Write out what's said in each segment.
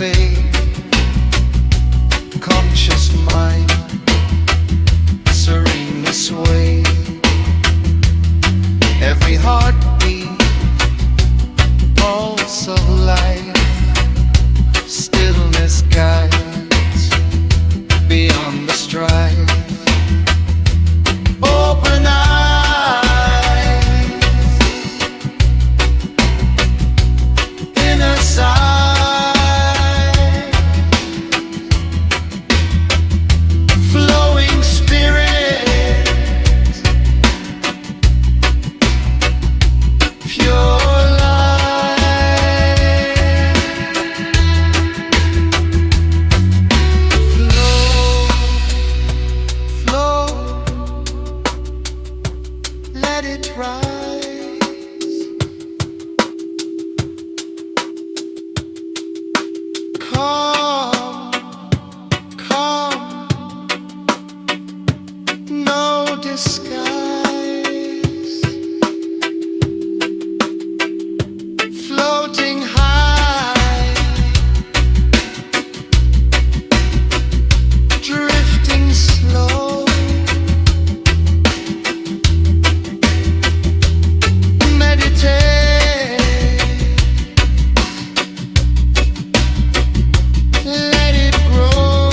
faith, conscious mind, serene sway. Every heartbeat, pulse of life, stillness guides beyond the strife. Open eyes, inner sight, flowing spirit, pure light. Flow, let it rise. Calm, no disguise. Floating high, drifting slow. Meditate, let it grow.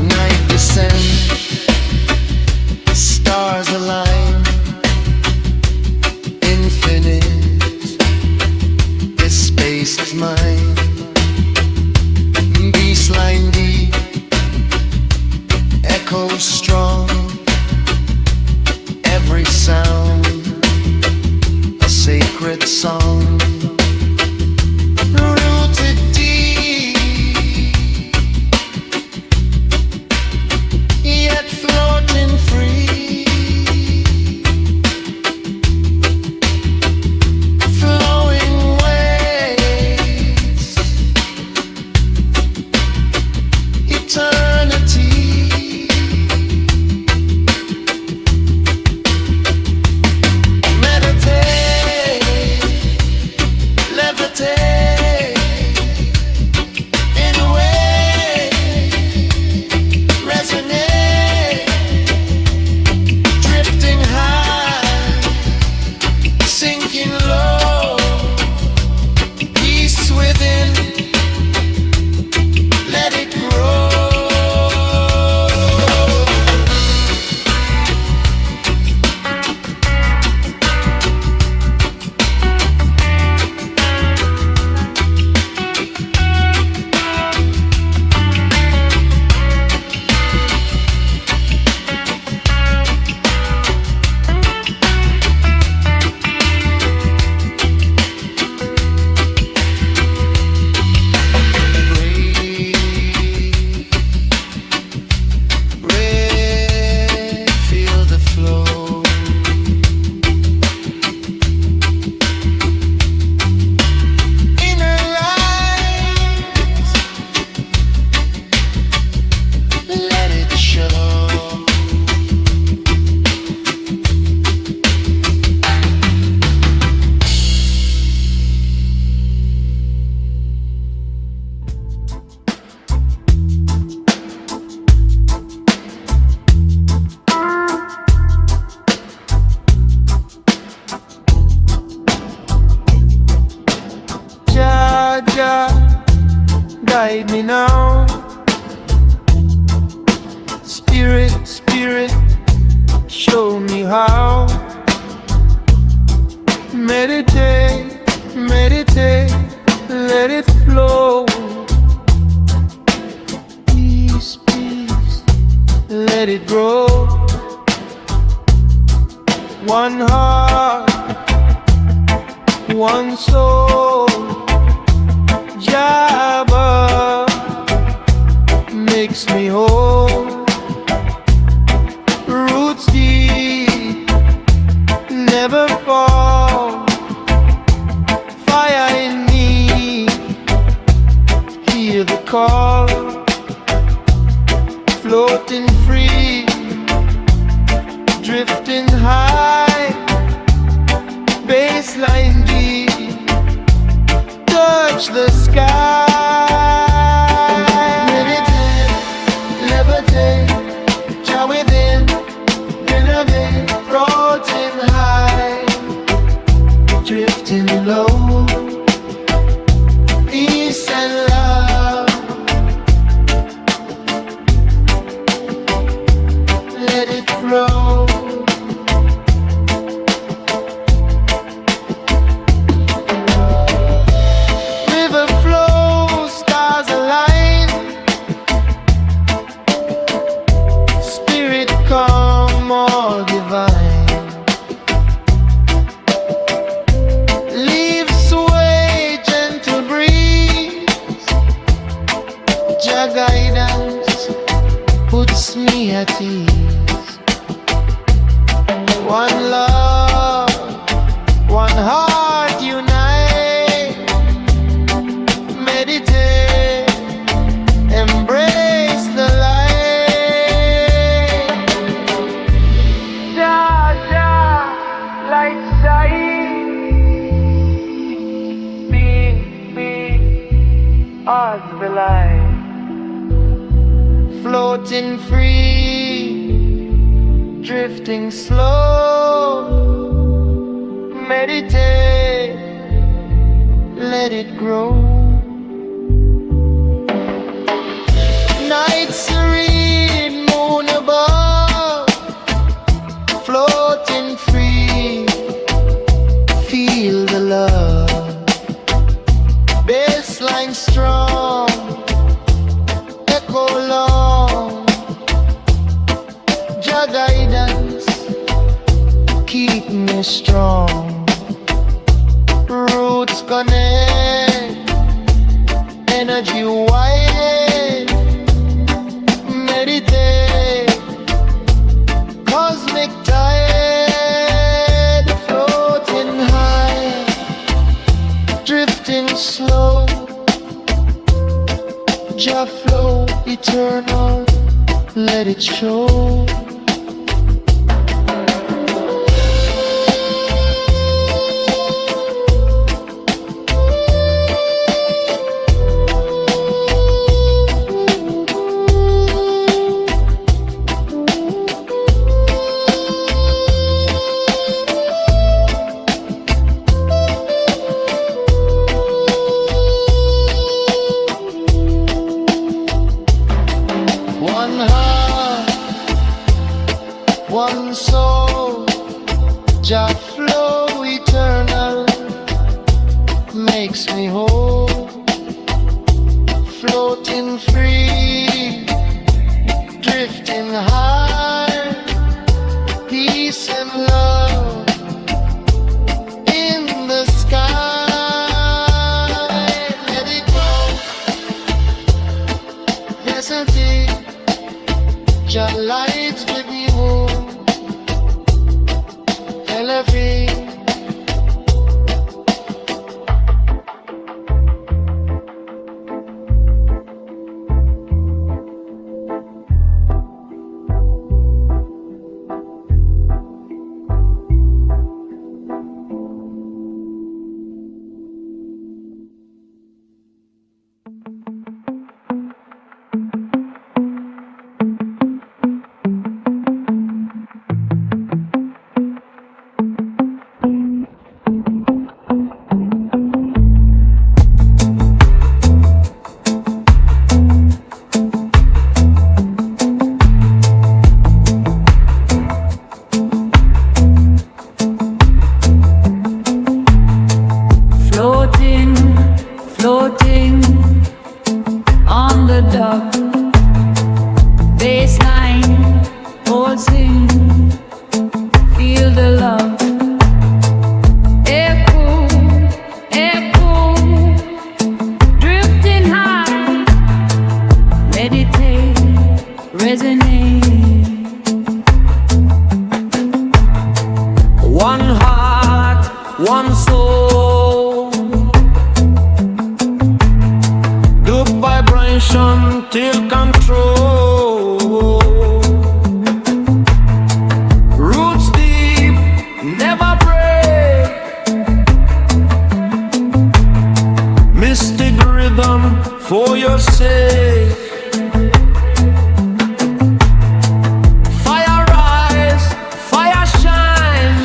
Night descends, stars align, infinite, this space is mine. Baseline deep, echoes strong, every sound a sacred song. Rooted deep, yet floating free, flowing waves, eternity. Meditate, levitate, in a way, resonate, drifting high, sinking low, peace within, let it grow. Breathe, feel the flow. Inner rise, let it show. Jah, Jah, guide me now. Spirit, Spirit, show me how. Meditate, meditate, let it flow. Peace, peace, let it grow. One heart, one soul, Jabba. hear the call, floating free, drifting high, baseline deep, touch the sky. Meditate, levitate, Jah within, innovate, floating high, drifting low, peace and love. Let it flow. River flows, stars align, spirit calm, all divine. Leaves sway, gentle breeze, Jah guidance puts me at ease. One love, one heart unite, meditate, embrace the light. Jah, Jah, light shine, big, as the light, floating free, drifting slow, meditate, let it grow. Night serene, moon above, floating free, feel the love, baseline strong, echo long, Jah guidance keep me strong. Roots connect, energy wide, meditate, cosmic tide, floating high, drifting slow, Jah flow eternal, let it show. One heart, one soul, Jah flow eternal, makes me whole, floating free, drifting high, peace and love in the sky. Let it go, hesitate, Jah lights with you, elevate. one soul. Dub attention till control. Roots deep, never break. Mystic rhythm for your sake. Fire rise, fire shine.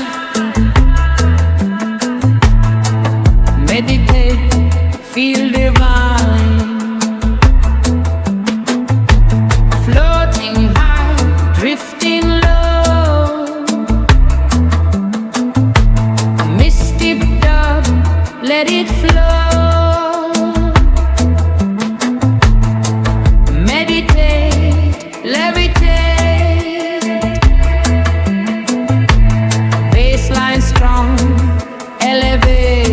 Meditate, feel divine. Floating high, drifting low. Mystic dub, let it flow. Meditate, levitate. Baseline strong, elevate.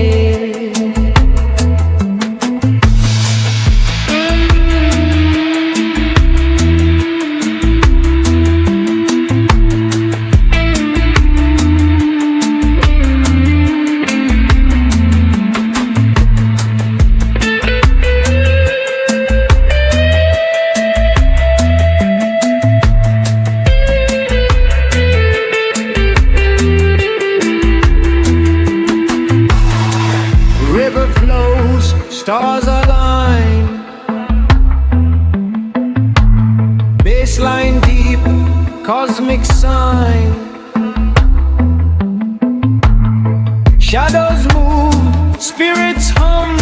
River flows, stars align. Baseline deep, cosmic sign. Shadows move, spirits hum.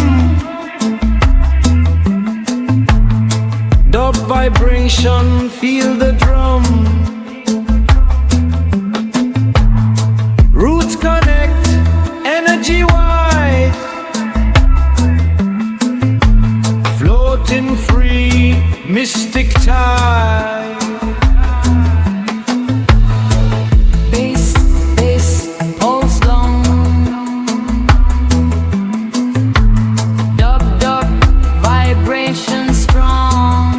Dub vibration, feel the drum. Roots connect, energy wide. Floating free, mystic tide. Bass, pulse long. Dub, vibration strong.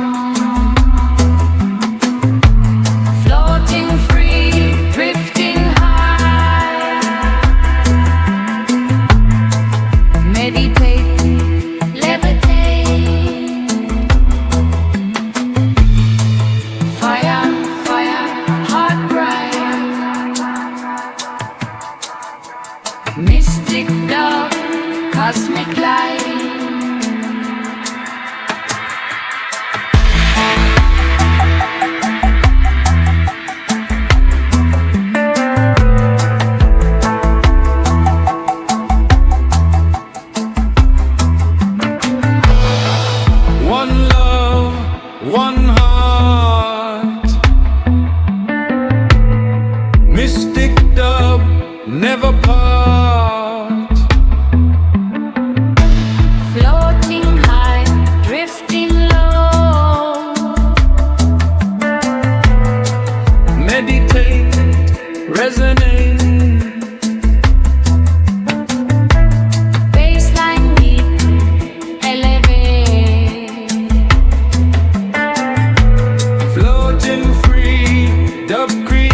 Floating free, drifting high. Meditate, levitate. Fire, fire, heart bright. Mystic dub, cosmic light. One love, one heart. Mystic dub, never part. Floating high, drifting low. Meditate, resonate. Baseline deep, elevate. Floating free, dub create.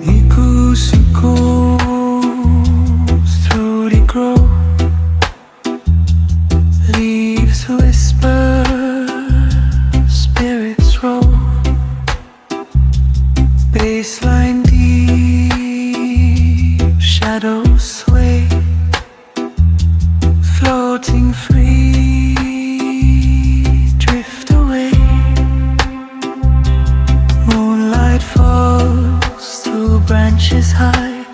Echoes through the grove, leaves whisper, spirits roll. Baseline deep, shadows sway, floating free. is high,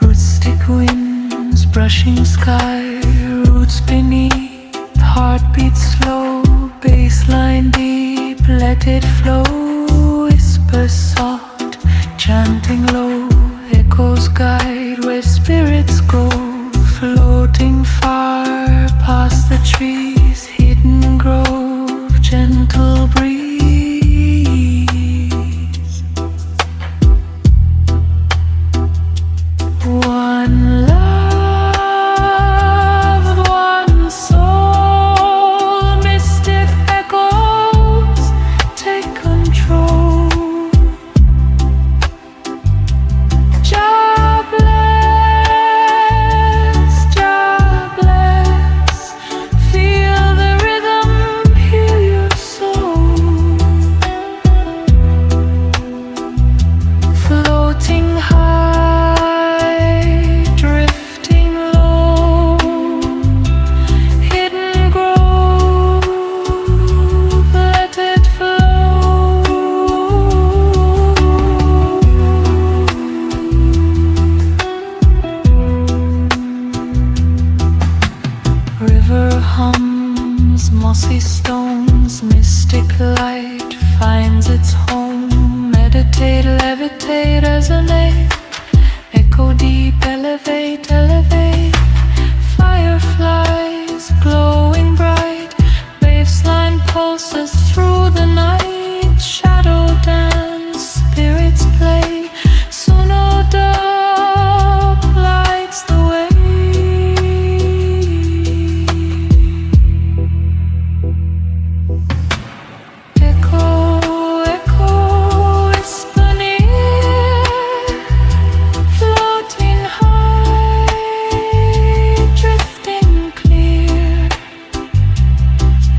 roots stick winds, brushing sky, roots beneath, heartbeat slow, baseline deep, let it flow, whisper soft, chanting low, echoes guide where spirits go, floating far past the trees, hidden grove, gentle breeze. One love, one soul, mystic echoes take control. Jah bless, feel the rhythm, heal your soul. Floating high, drifting low, hidden grove, let it flow. River hums, mossy stones, mystic light finds its home. Meditate, levitate, resonate, echo deep, elevate, elevate. Fireflies glowing bright, baseline pulses through the night. Shadow dance, spirits play, Suno dub lights the way. Echo, echo, whisper near, floating high, drifting clear,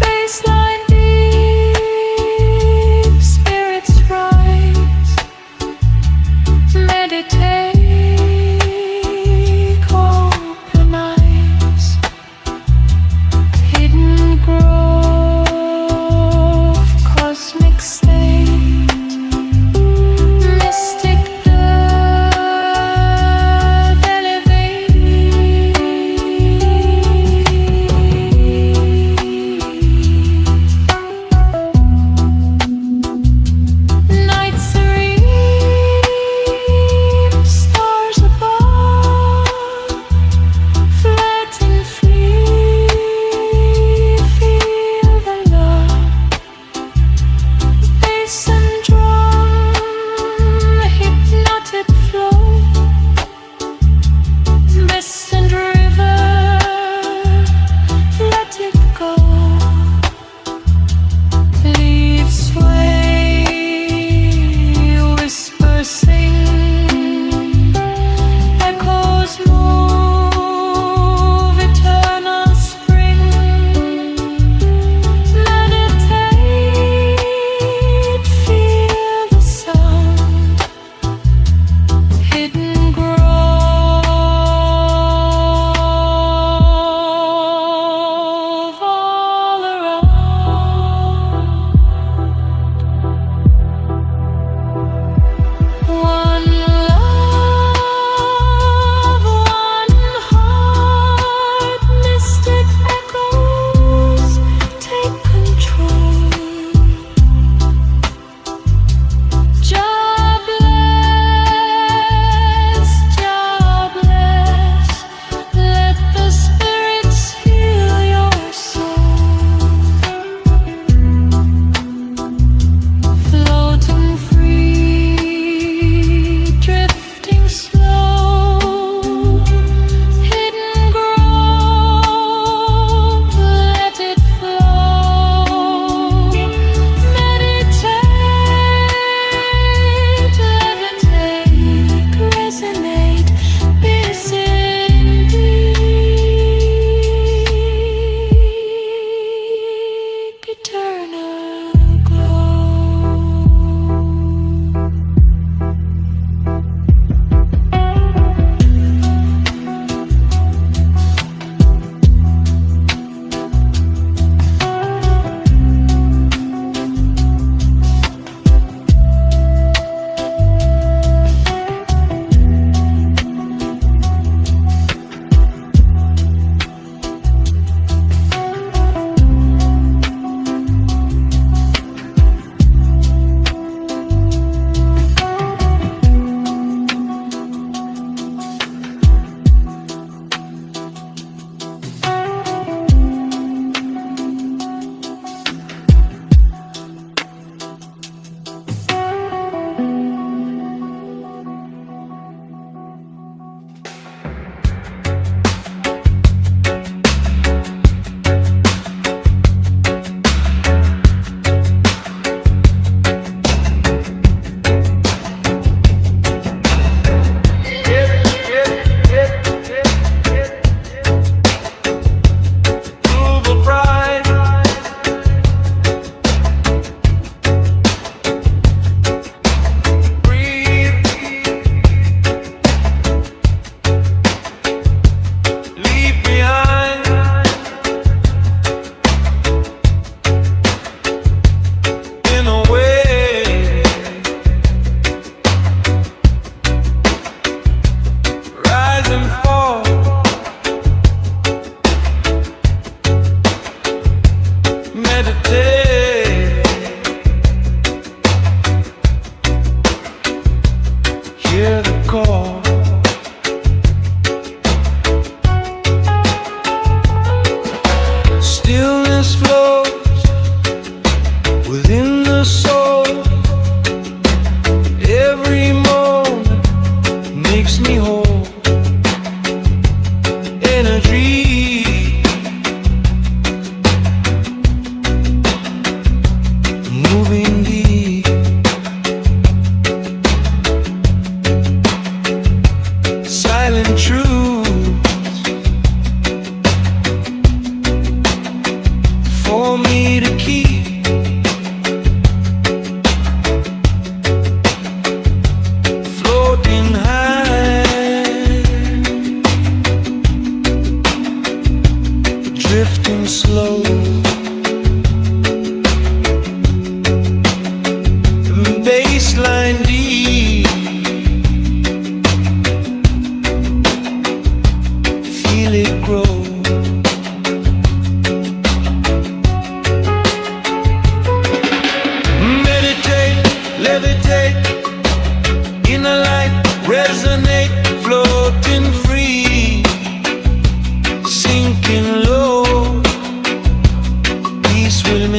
baseline deep,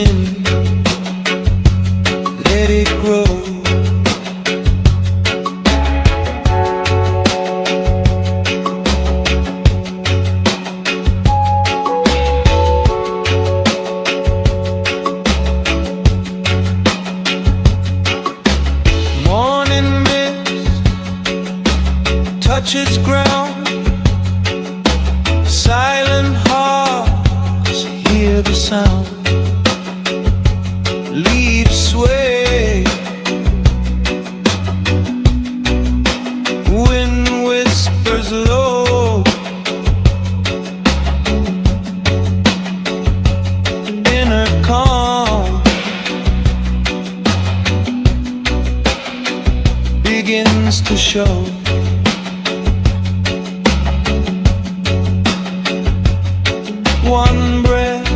in, let it grow. Morning mist touches ground, silent hearts hear the sound. Leaves sway, wind whispers low, inner calm begins to show. One breath,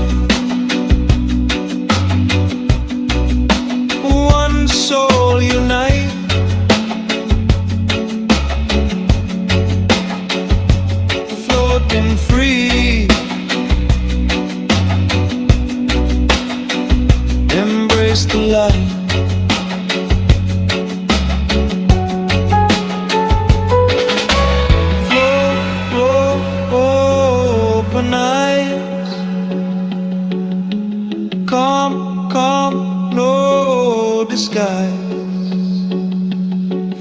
one soul unite. Floating free, embrace the light. Open eyes, calm, no disguise.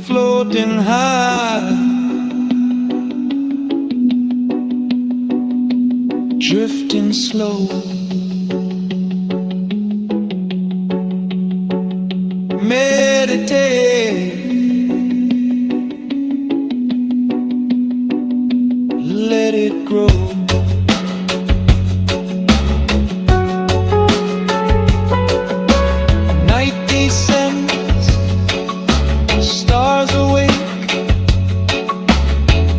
Floating high, drifting slow. Meditate, let it grow. Night descends, stars awake,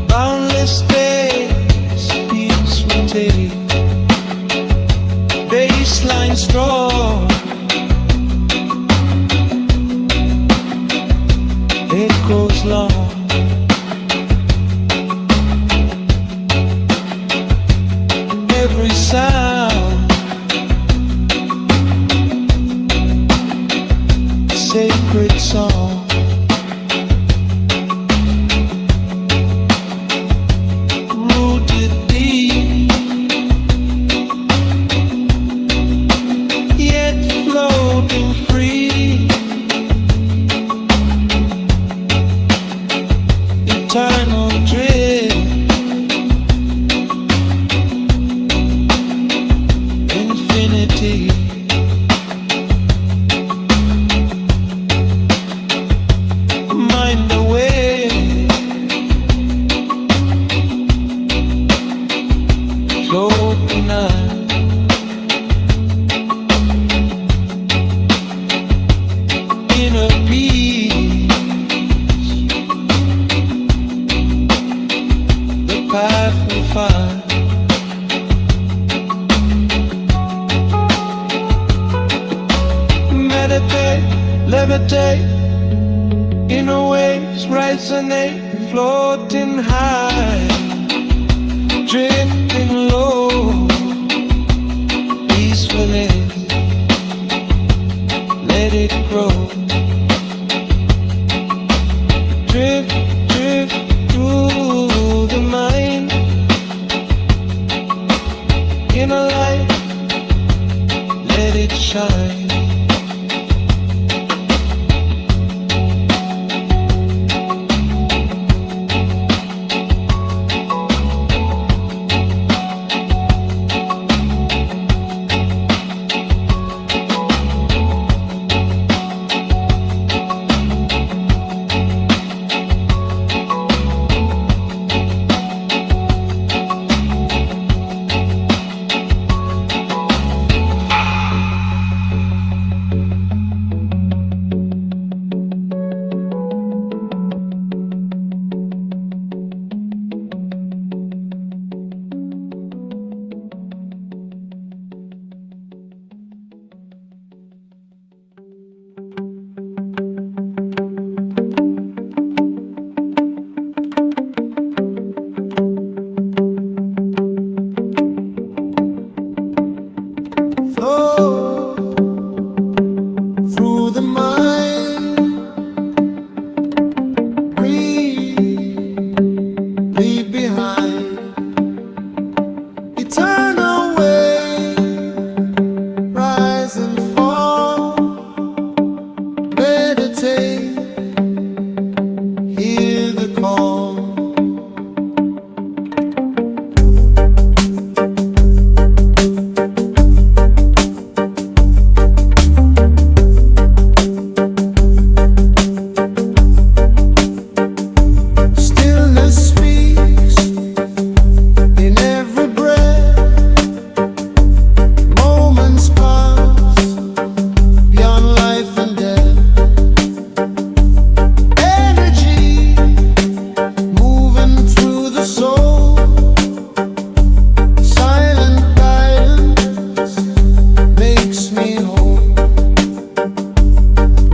boundless space, peace will take. Baseline strong, it goes long. Every sound, sacred song. Rooted deep, yet floating free. Eternal drift, infinity. Mind away, floating night. Inner peace, the path we find. Meditate, levitate, inner waves resonate, floating high, drifting low, peacefully, let it grow. Drift, drift through the mind, inner light, let it shine.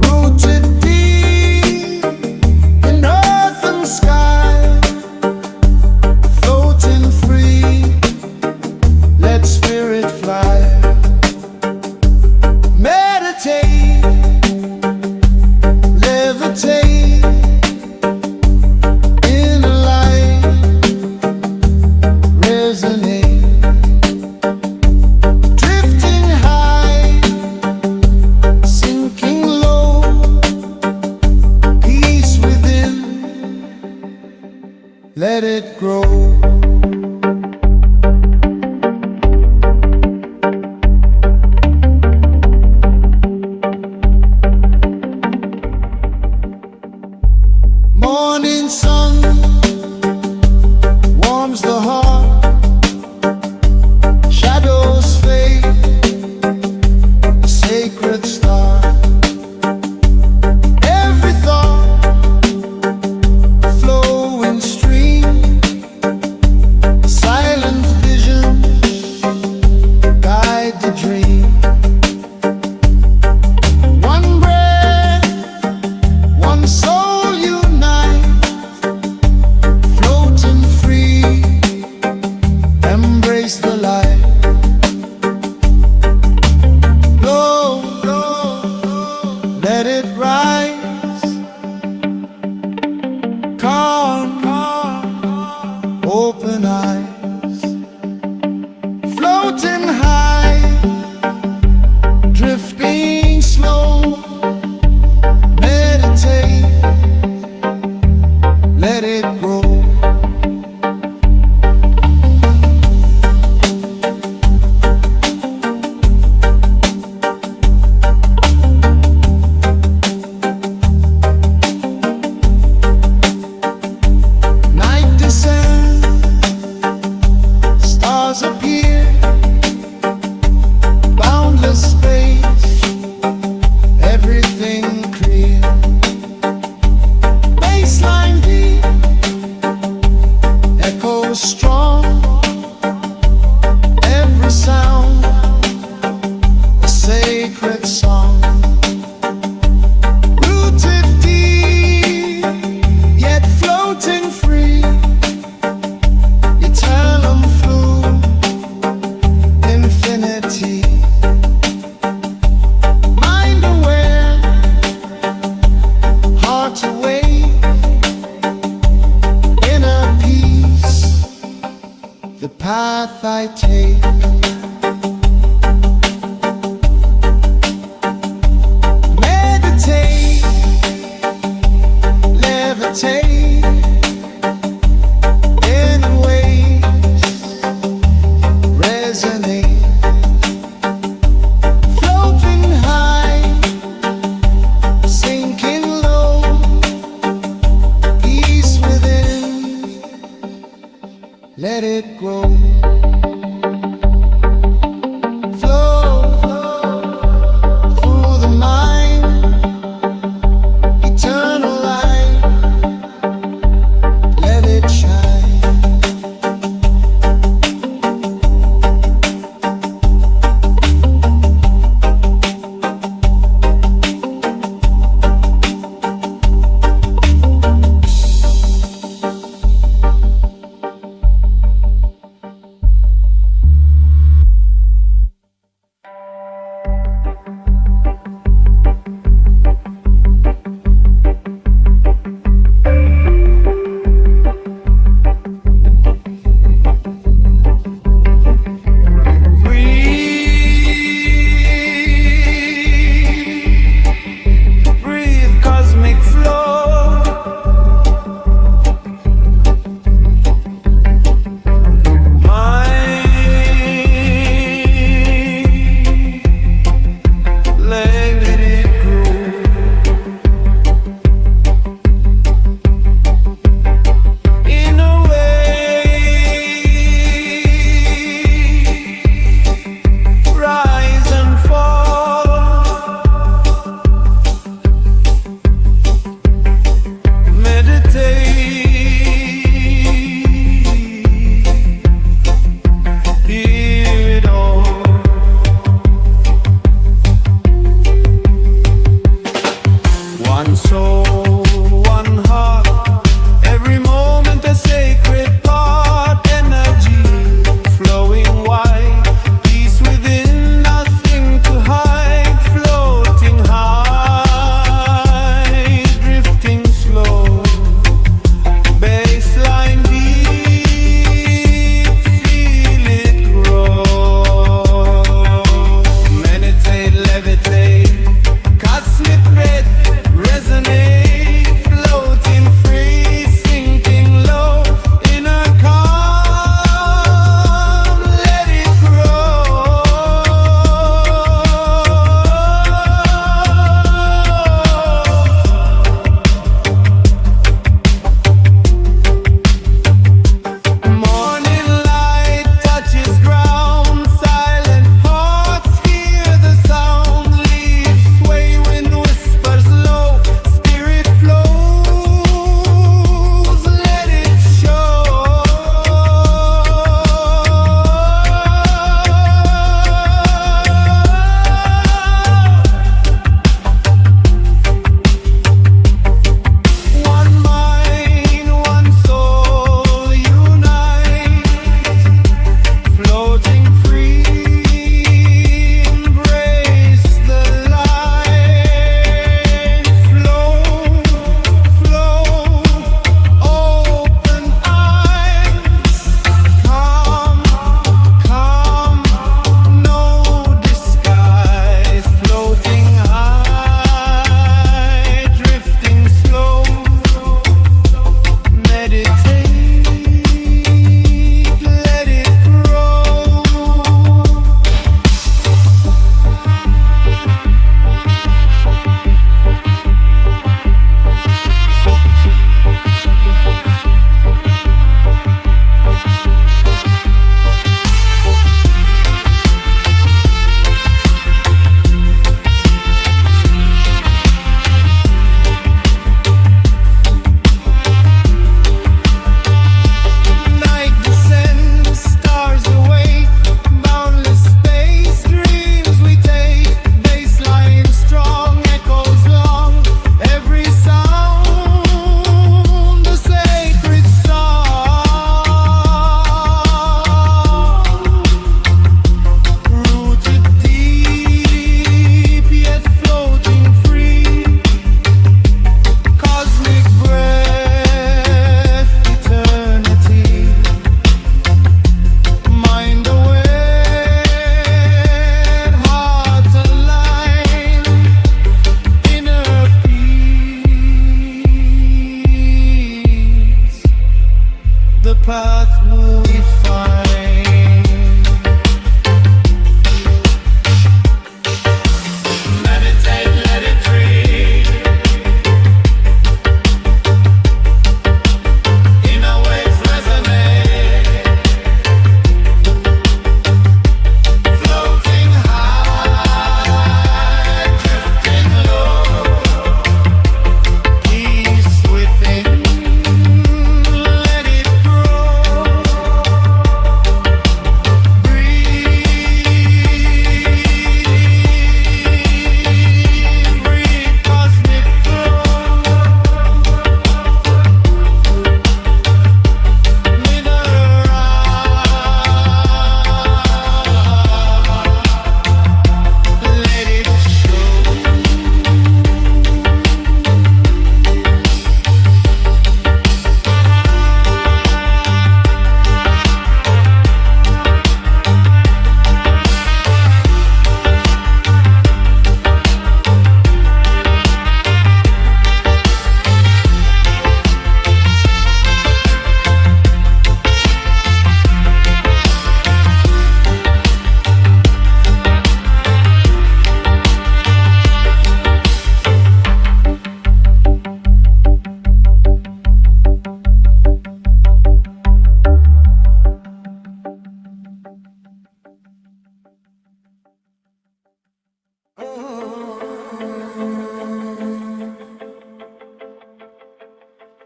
Rooted deep in earth and sky, floating free, let spirit fly. Meditate, levitate in a light, resonate, drifting high, sinking low, peace within, let it grow. Morning sun warms the heart, shadows fade, a sacred star. Every thought a flowing stream, silent vision guide the dream. One breath, one soul unite, floating free, embrace the light. Low, let it rise, calm, open eyes, floating high, drifting slow, meditate, let it grow. Night descends, stars appear, boundless space, everything clear. Baseline deep, echoes strong, every sound a sacred song. Rooted deep, yet floating free, eternal flow, infinity. Mind aware, heart awake, inner peace, the path I take. Meditate, levitate in ways, resonate, floating high, sinking low, peace within, let it grow.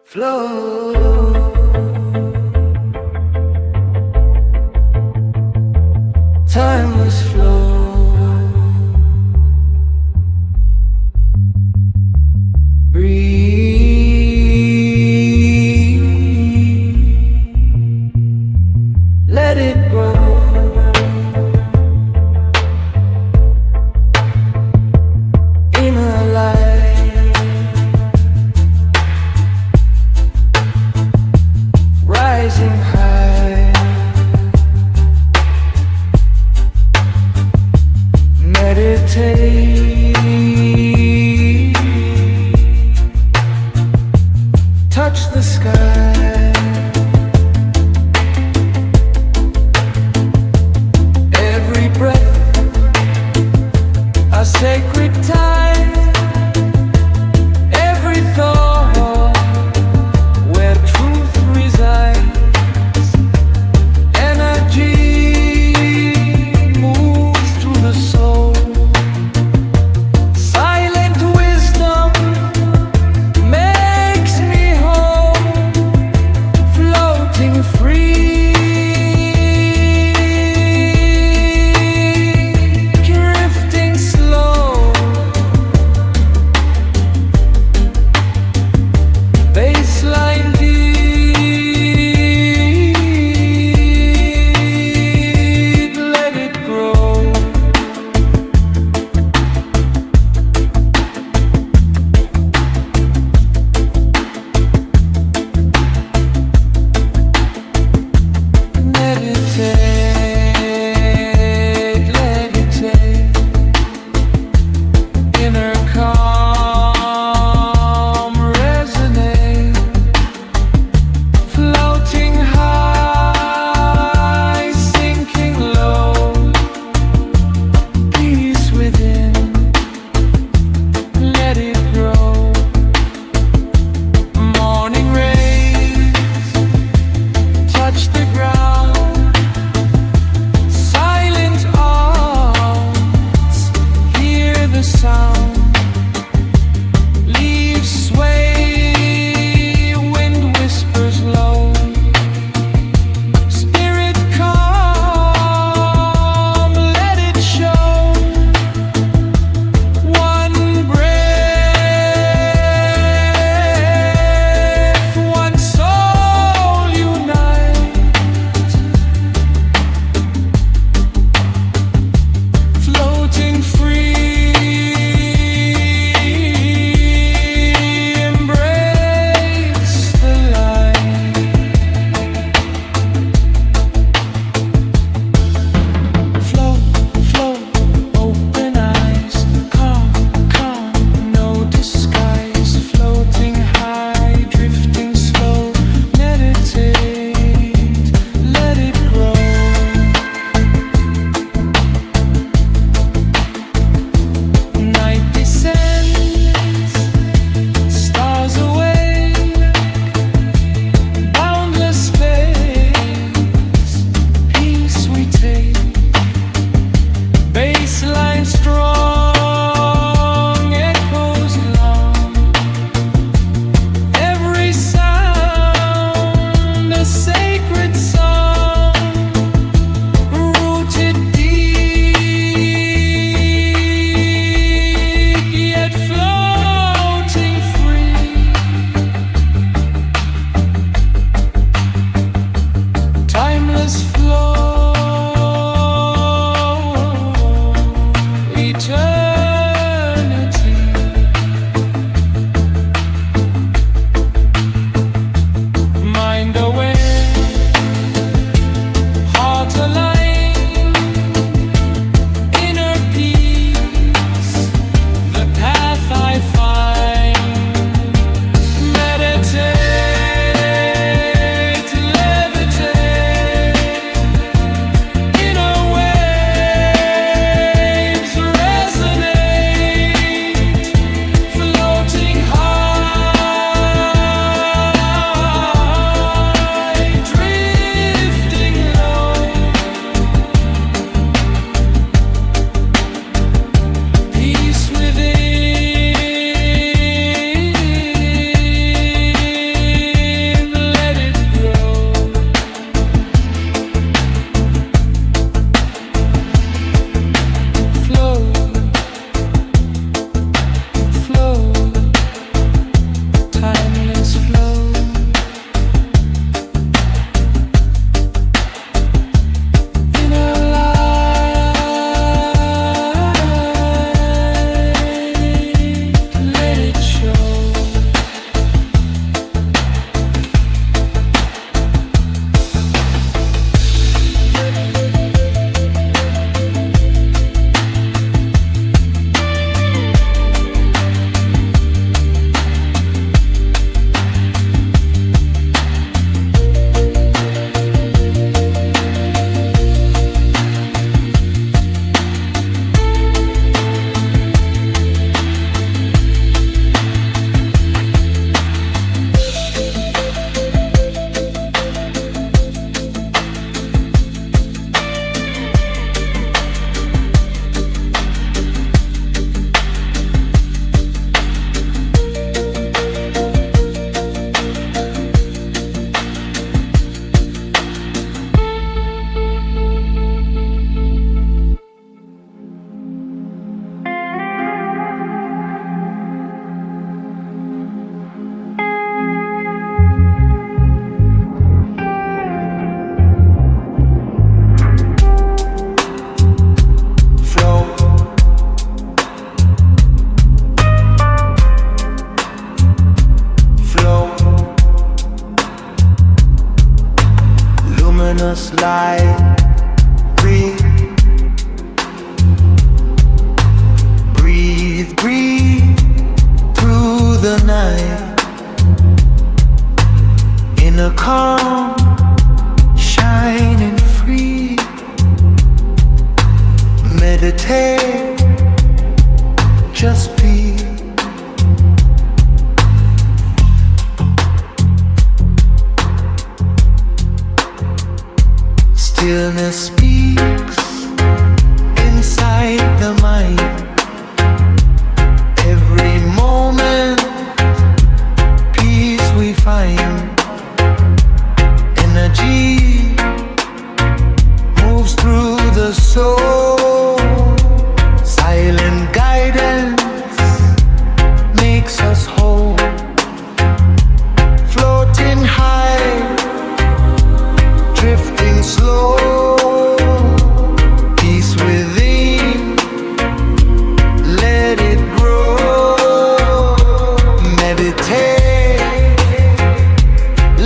flow. Timeless flow. Breathe. Let it grow. Inner light. luminous light. Breathe, breathe, breathe through the night. In a calm, shining free. Meditate, just be. Stillness speaks inside the mind. Every moment, peace we find. Energy moves through the soul. Silent guidance makes us whole. Floating high, drifting slow. Peace within, let it grow. Meditate,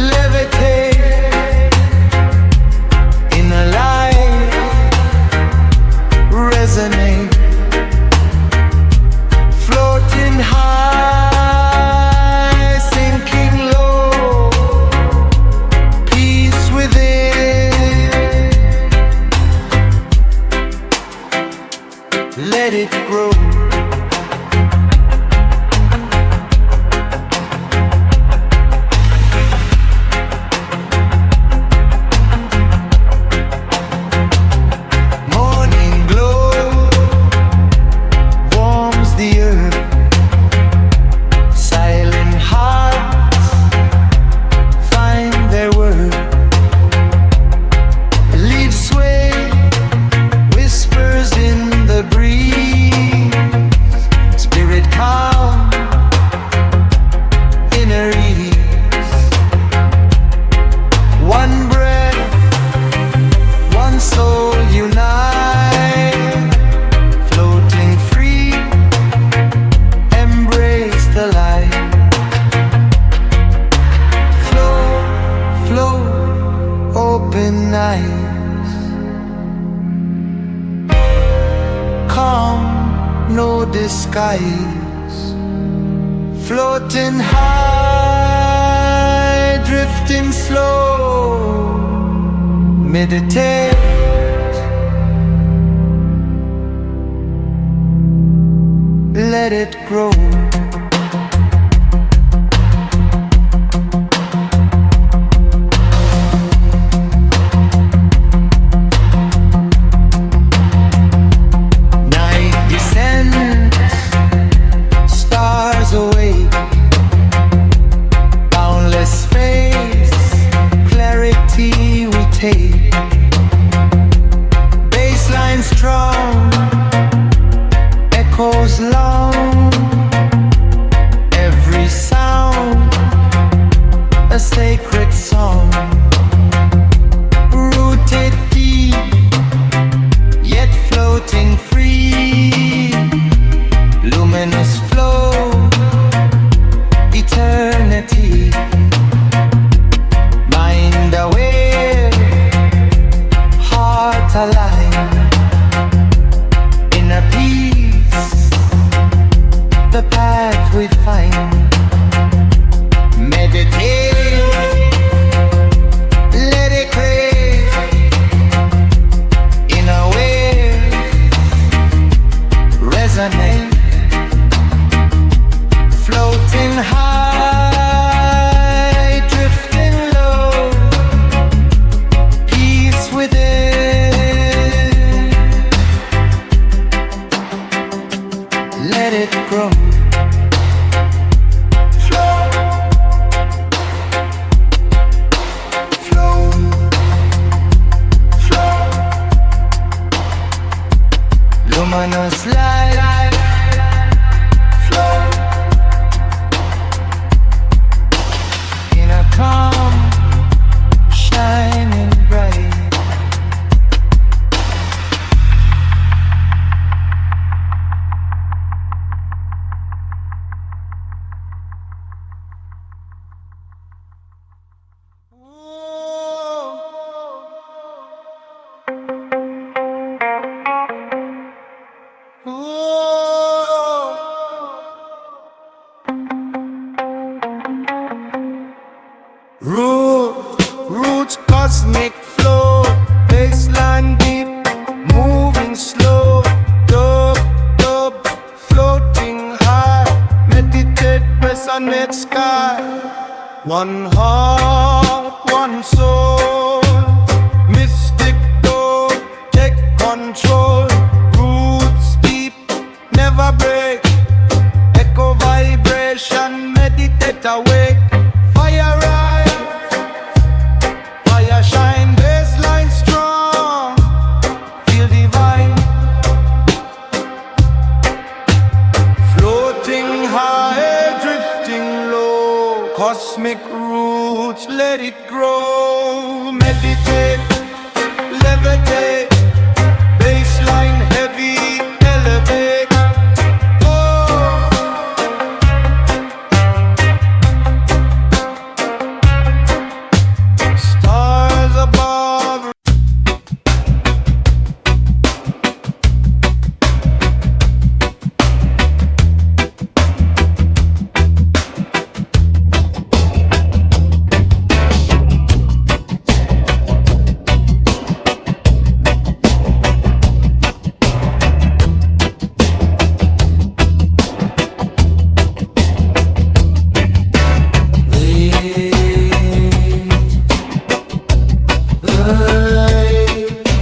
levitate in a light, resonate. Floating high, sinking low. Peace within, let it grow. Morning glow warms the earth. Silent hearts find their worth. Leaves sway, whispers in the breeze. Spirit calm, inner ease. One breath, one soul unite. Floating free, embrace the light. Flow, flow, open eyes. Calm, no disguise. Floating high, drifting slow. Meditate, let it grow. Night descends, stars awake. Boundless space, clarity we take. Baseline strong, echoes long. Every sound, a sacred song. Rooted deep, yet floating free. Luminous flow, eternity. Mind aware, heart aligned. Inner peace, the path we find. Meditate, let it crave. Inner wave, resonate. Floating high, drifting low. Peace within, let it grow. Flow, flow, flow. Luminous light, flow. In a calm, shining bright. sunlit sky. One heart, one soul. Mystic door, take control. Roots deep, never break. Echo vibration, meditate awake. Fire rise, fire shine, baseline strong. Feel divine, floating high, drifting low. Cosmic roots, let it grow. Meditate, levitate, baseline heavy, elevate. Oh, stars above.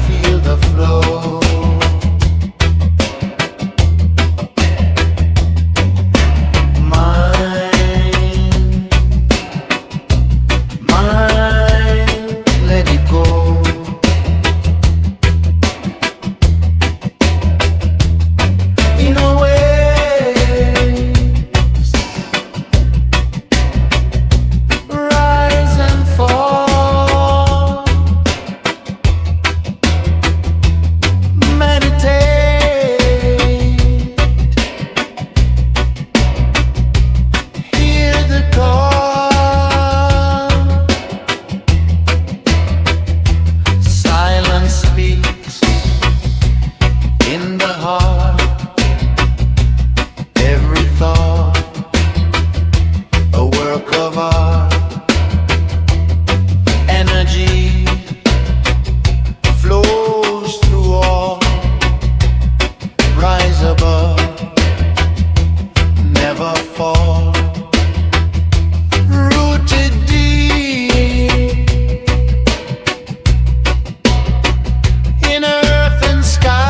Feel the flow. Mind, let it go. In a way, rise and fall. Meditate, hear the call. Silence speaks in the heart. Every thought, a work of art. Energy flows through all. Rise above, never fall. Rooted deep in earth and sky.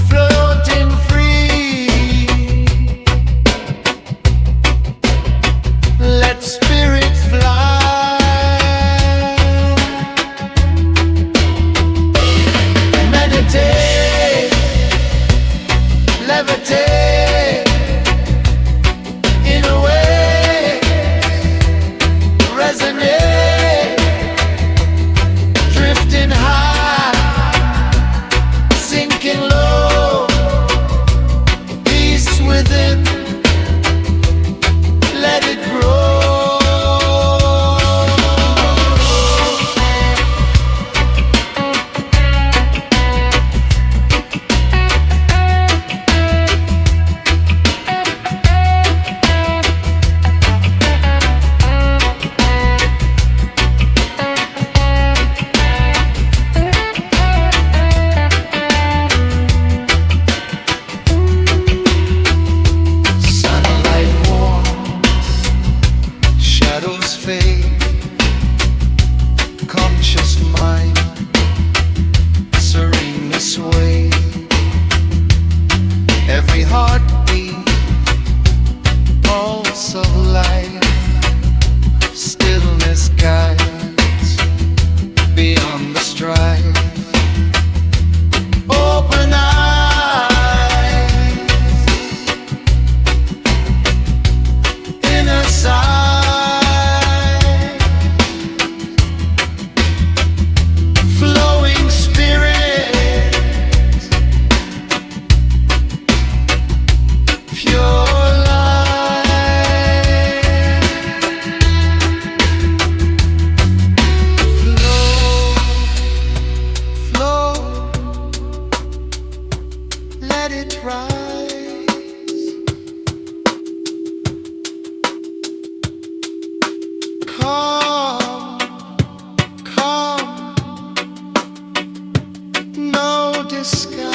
Floating free, let spirit fly. Meditate, levitate, in a way, resonate, drifting high, sinking low, peace within, let it grow. Sunlight warms, shadows fade. Conscious mind, serenely sway. Every heartbeat, pulse of life. Stillness guides beyond the strife. Open eyes, inner sight, flowing spirit, pure light. Flow, let it rise. Come, come, no disguise.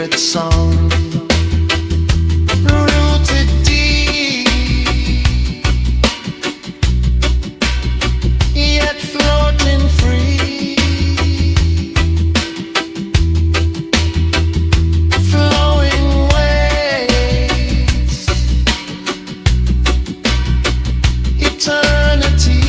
favorite song, rooted deep, yet floating free, flowing waves, eternity.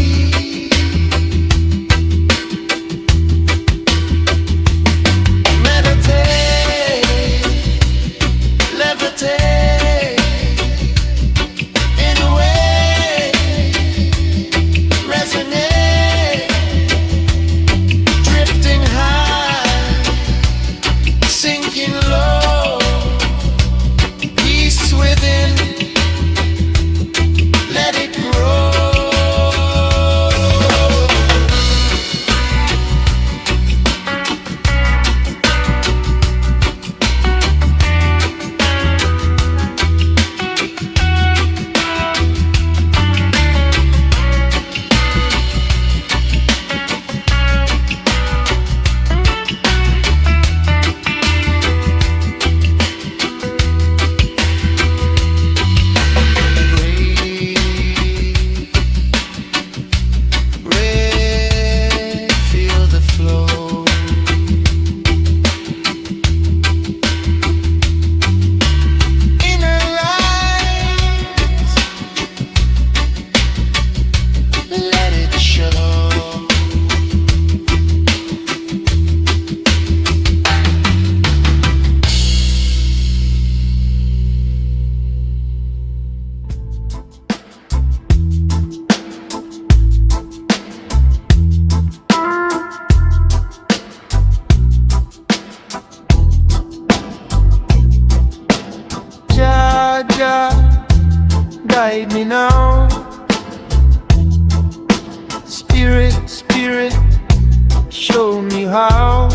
Guide me now, Spirit, Spirit, show me how.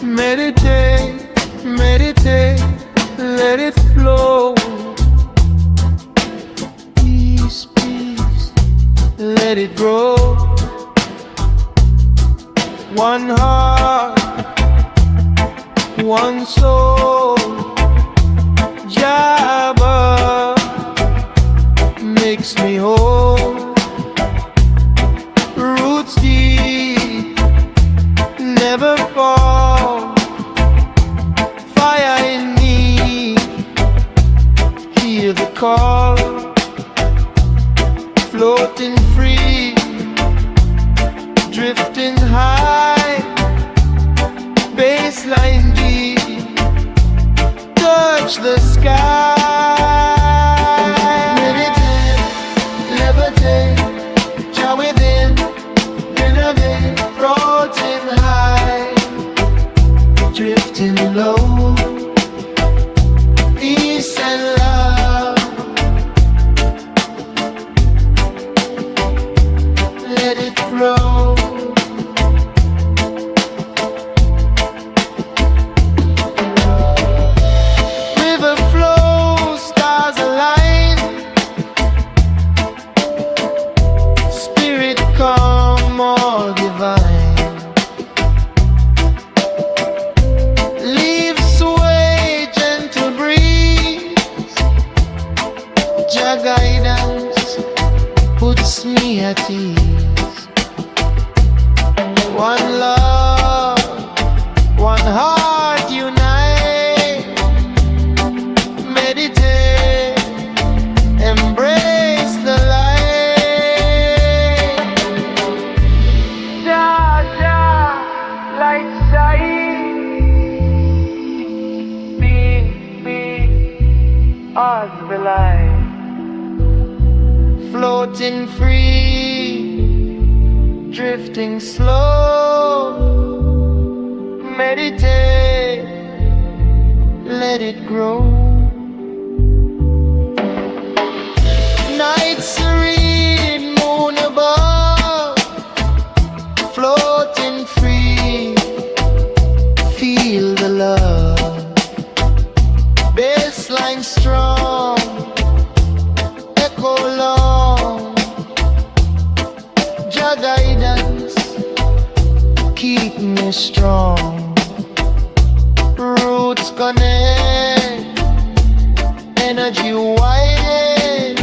Meditate, meditate, let it flow. Peace, peace, let it grow. One heart, one soul. Jabba makes me whole. Roots deep, never fall. Fire in me, hear the call. Floating free, drifting high. Baseline deep, touch the sky. Meditate, levitate, Jah within, innovate, floating high, drifting low, peace and love. Let it flow. Come all divine, leaves sway, gentle breeze. Jah guidance puts me at ease. One love, one heart unite. Meditate, embrace the light. Light shine, be as the light, floating free, drifting slow. Meditate, let it grow. Night serene, moon above, floating free. Feel the love, baseline strong, echo long. Jah guidance keep me strong. connect, energy wide,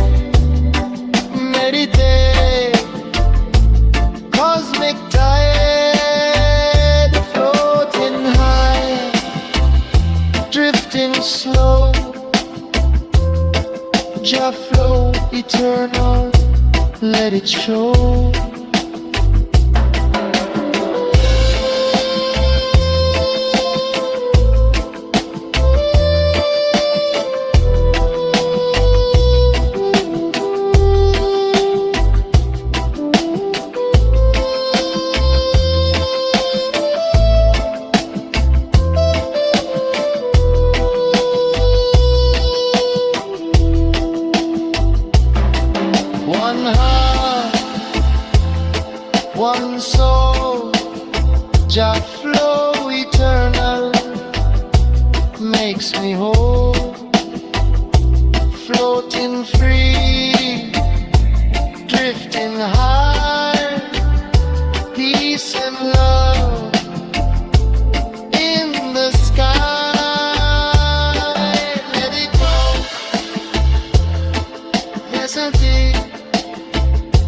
meditate, cosmic tide, floating high, drifting slow, Jah flow eternal, let it show. One heart, one soul, Jah flow eternal, makes me whole, floating free, drifting high, peace and love in the sky. Let it go, messenger,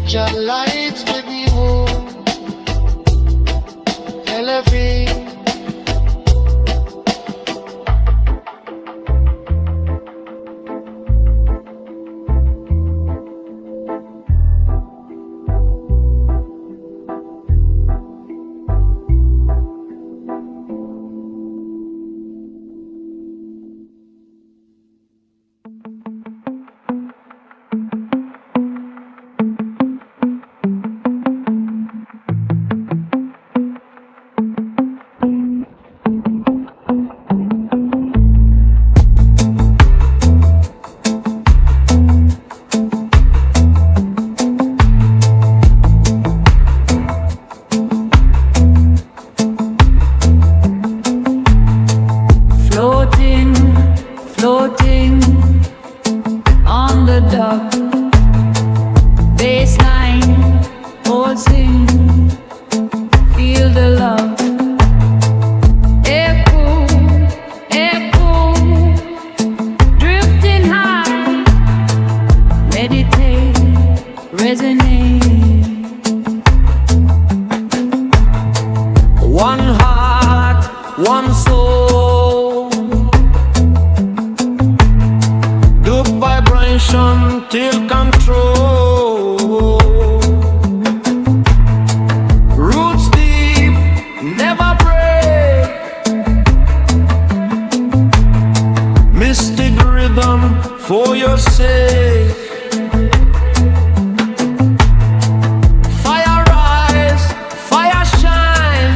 Jah lights with you, elevate. Floating, floating on the dock. Baseline pulsing, feel the love. Echo, echo, drifting high. Meditate, resonate. One heart, one soul, good vibration till control. Roots deep, never break. Mystic rhythm for your sake. Fire rise, fire shine.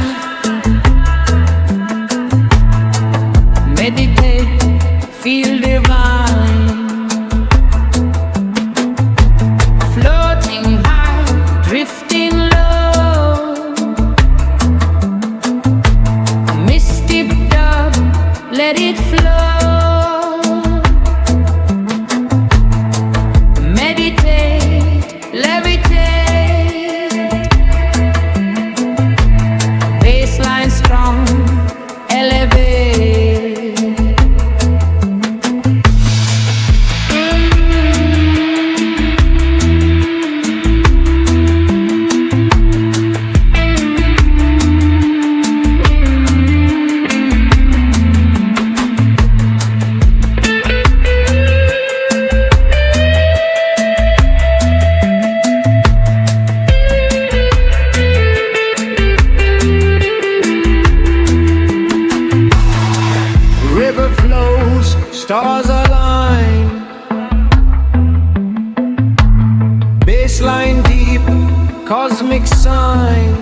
Meditate, feel divine. Floating high, drifting low. Mystic dub, let it flow. Meditate, levitate. Baseline strong, elevate. River flows, stars align. Baseline deep, cosmic sign.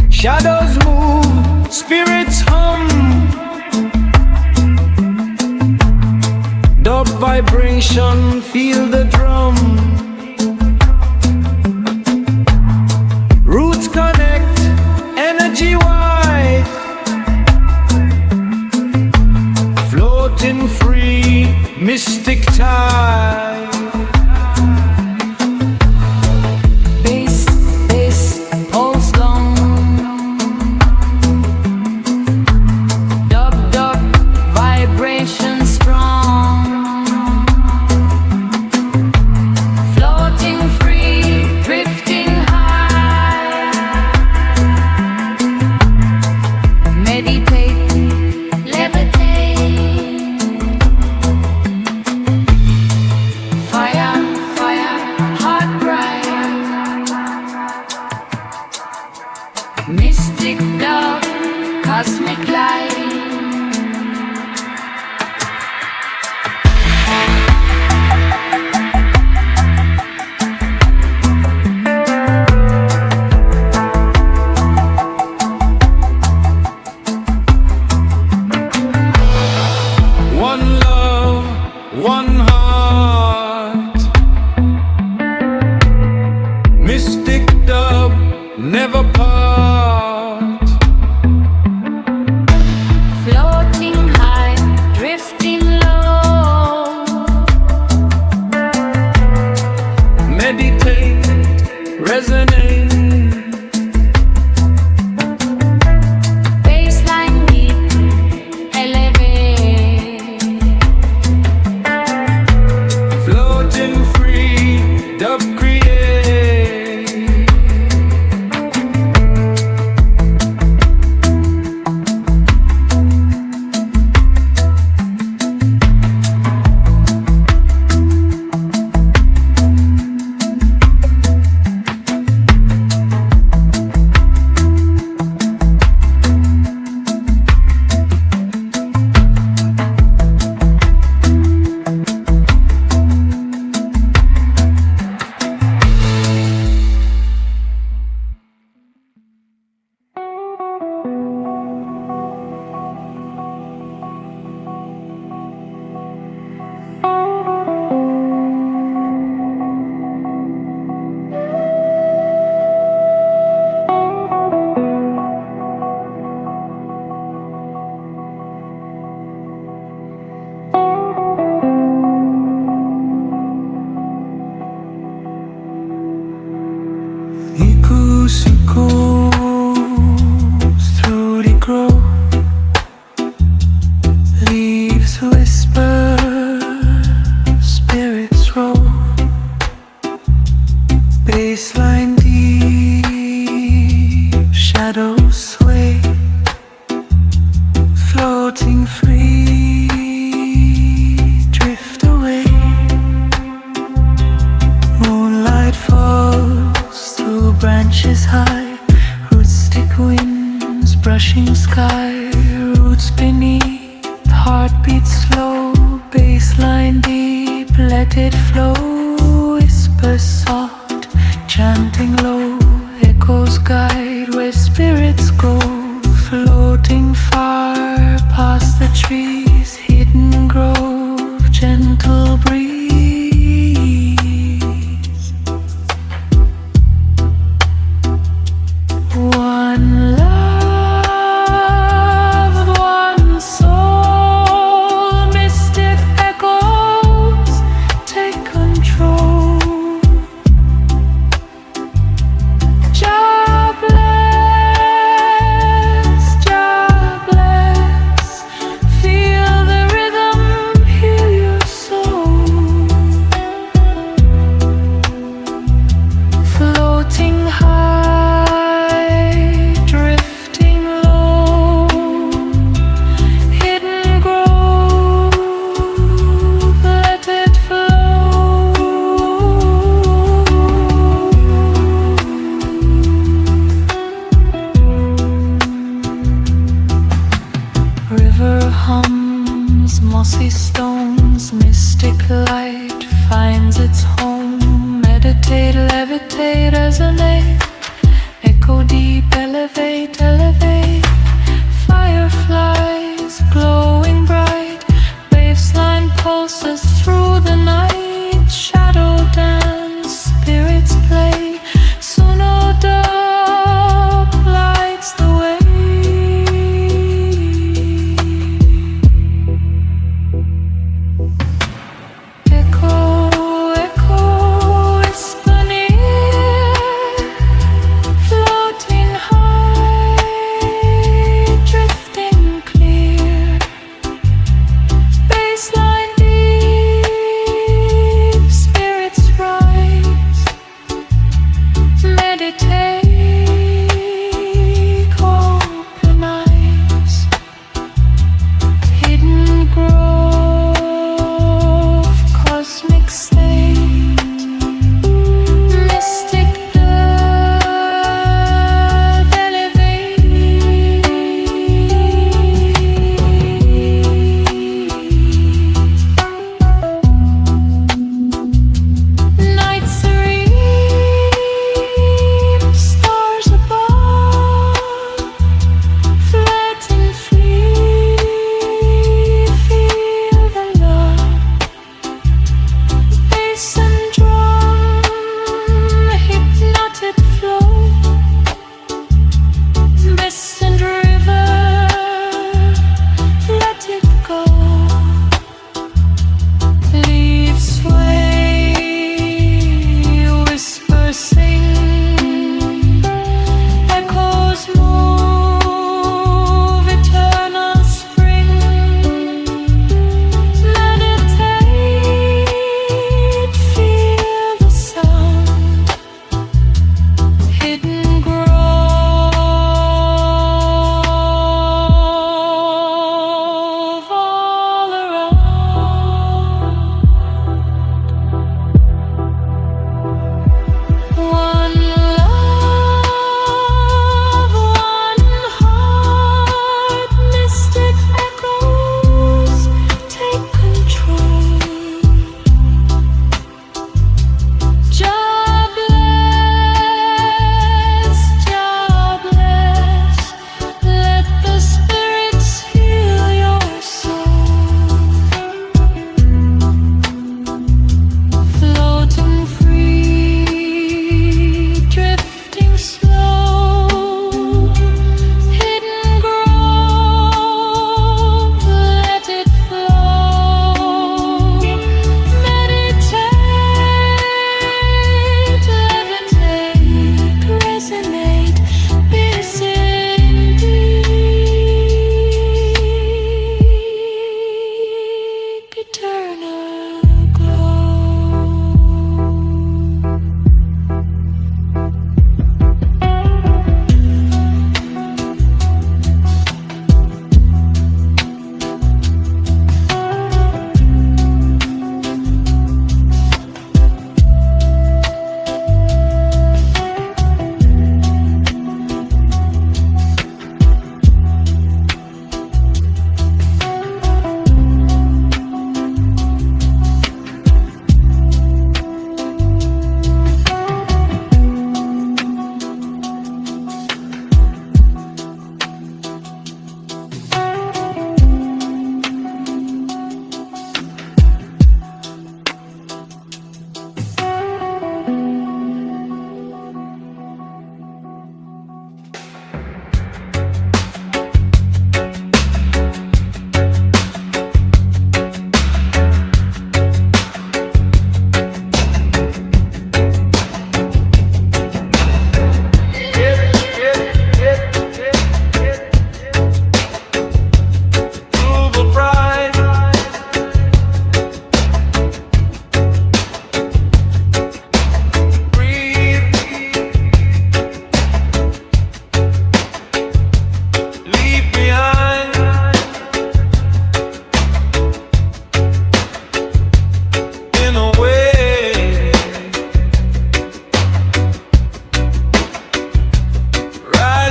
Shadows move, spirits hum. Dub vibration, feel the drum. Roots connect, energy wide. Floating free, mystic tide. Bass, bass, pulse long. mystic dub, cosmic light. One love, one heart. Mystic dub, never part. Floating high, drifting low. Meditate, resonate. Baseline deep, elevate. Floating free, dub create. Echoes through the grove. Leaves whisper, spirits roll. Baseline deep, shadows sway. Floating free, drift away. Moonlight falls through branches high. Roots stick winds, brushing sky. Roots beneath, heartbeat slow. Baseline deep, let it flow. Whisper soft, chanting low. Echoes guide where spirits go. Floating far past the trees. Hidden grove, gentle breeze. One love, one soul. Mystic echoes take control. Jah bless. Feel the rhythm, heal your soul. Floating high, drifting low. Hidden grove, let it flow. River hums, mossy stones. Mystic light finds its home. Meditate, levitate, resonate. Echo deep, elevate, elevate. Fireflies glowing bright. Baseline pulses through the night. Shadow dance, spirits play. Suno dub lights the way. Echo, echo, whisper near.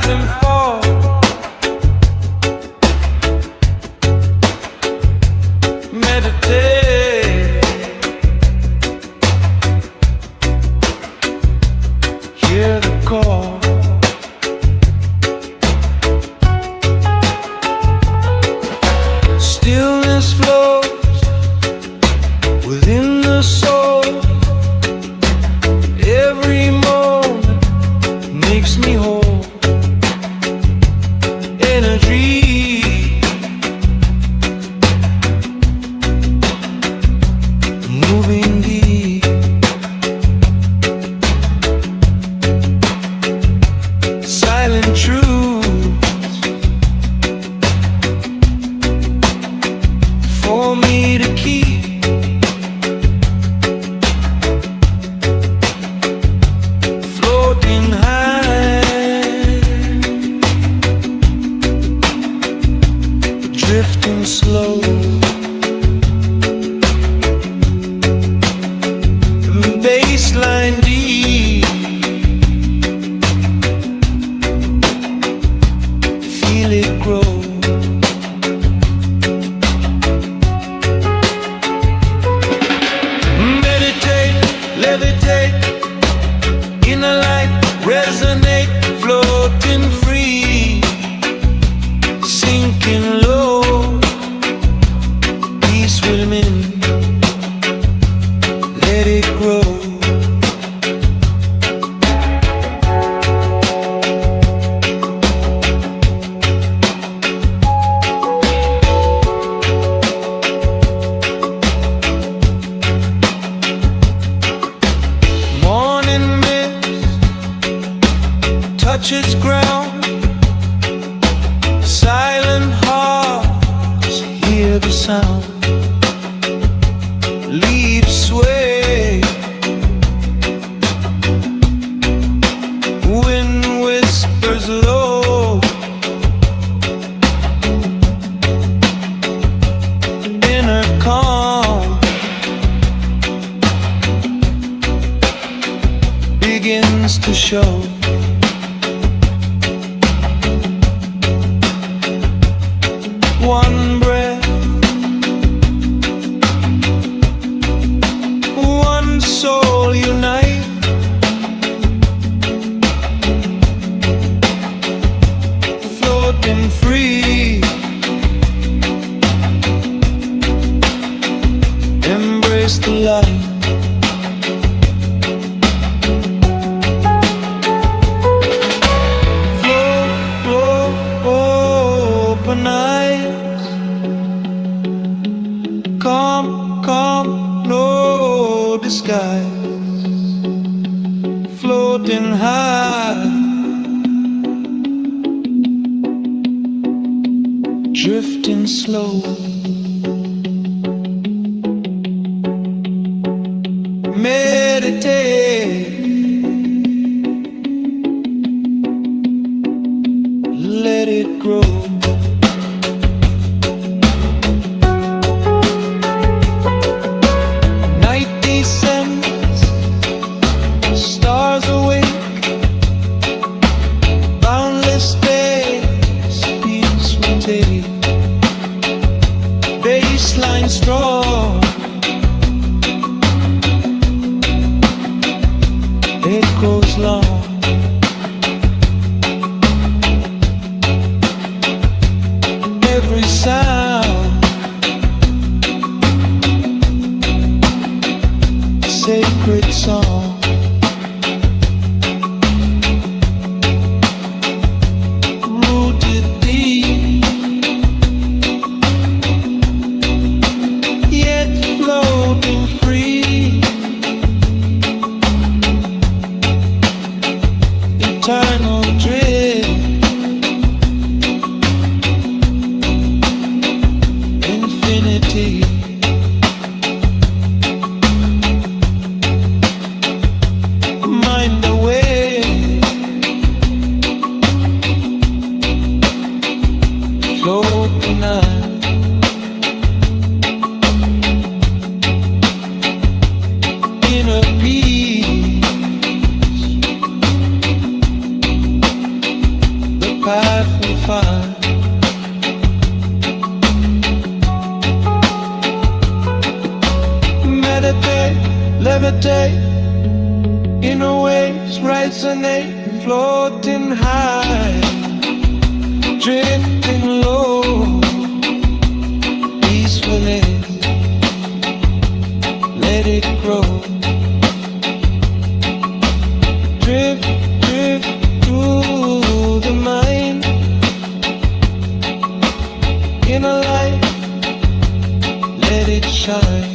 rise and fall. Meditate, hear the call. Stillness flows within the soul. Every moment makes me whole. Energy moving deep. Silent truths for me to keep. Floating high, drifting slow. Baseline deep, feel it grow. Meditate, levitate, inner light, resonate, floating free, sinking low, peace within, let it grow. Morning mist touches ground. Silent hearts hear the sound. Leaves sway, wind whispers low. Inner calm begins to show. One breath, one soul unite. Floating free, embrace the light. Open eyes, calm, calm, no disguise. Floating high, drifting slow. Meditate, let it grow. Night descends, stars awake, boundless space, peace will take. Baseline strong, echoes long. fire. Meditate, levitate, inner waves resonate, floating high, drifting low, peacefully, let it grow. Drift, drift through the mind, inner light, let it shine.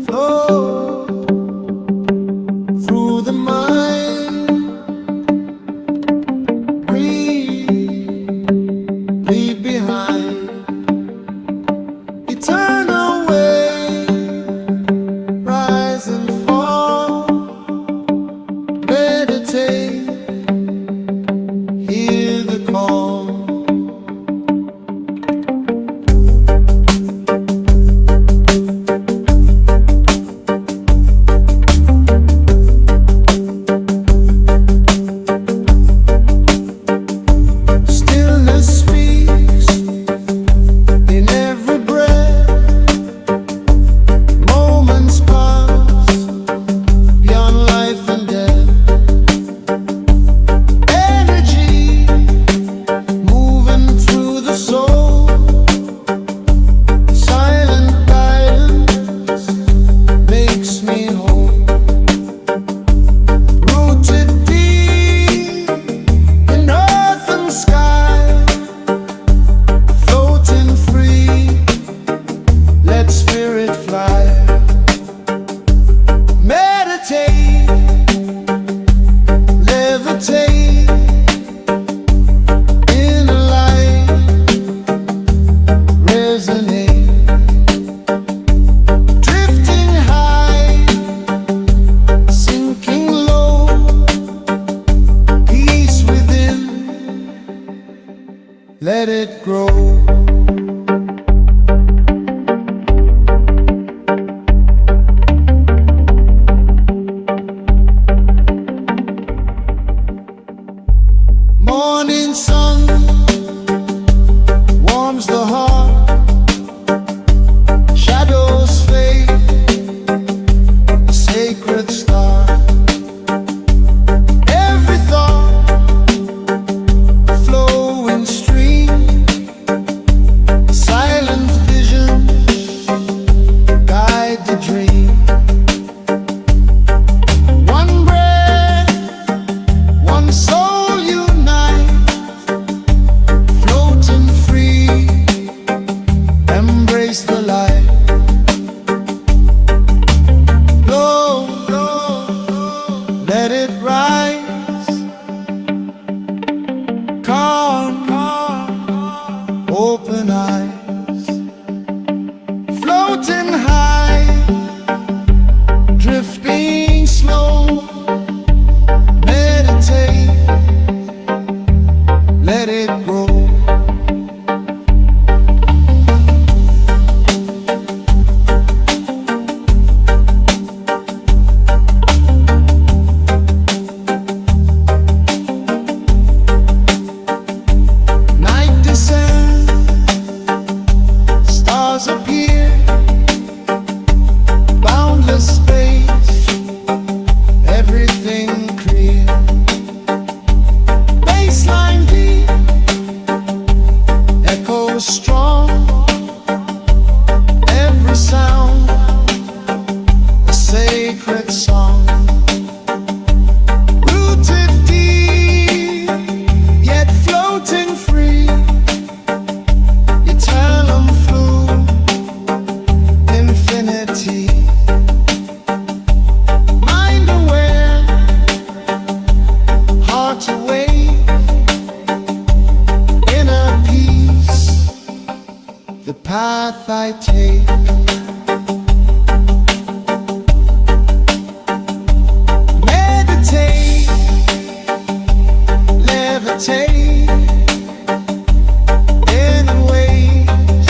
Flow through the mind, breathe, leave behind eternal way, rise and fall, meditate, hear the call. Stillness speaks in every breath. Moments pass beyond life and death. Energy moving through the soul. Silent guidance makes me whole. Rooted deep in earth and sky, floating free, let spirit fly. Meditate, levitate, inner light, resonate. Drifting high, sinking low, peace within, let it grow. Morning sun warms the heart, shadows fade, a sacred star. Every thought a flowing stream, silent vision guide the dream. One breath, one soul unite, floating free, embrace the light. Low, let it rise, calm, open eyes, floating high, drifting slow, meditate, let it grow. Night descends, stars appear, boundless space, everything clear. Baseline deep, echoes strong, the path I take. Meditate, levitate in waves,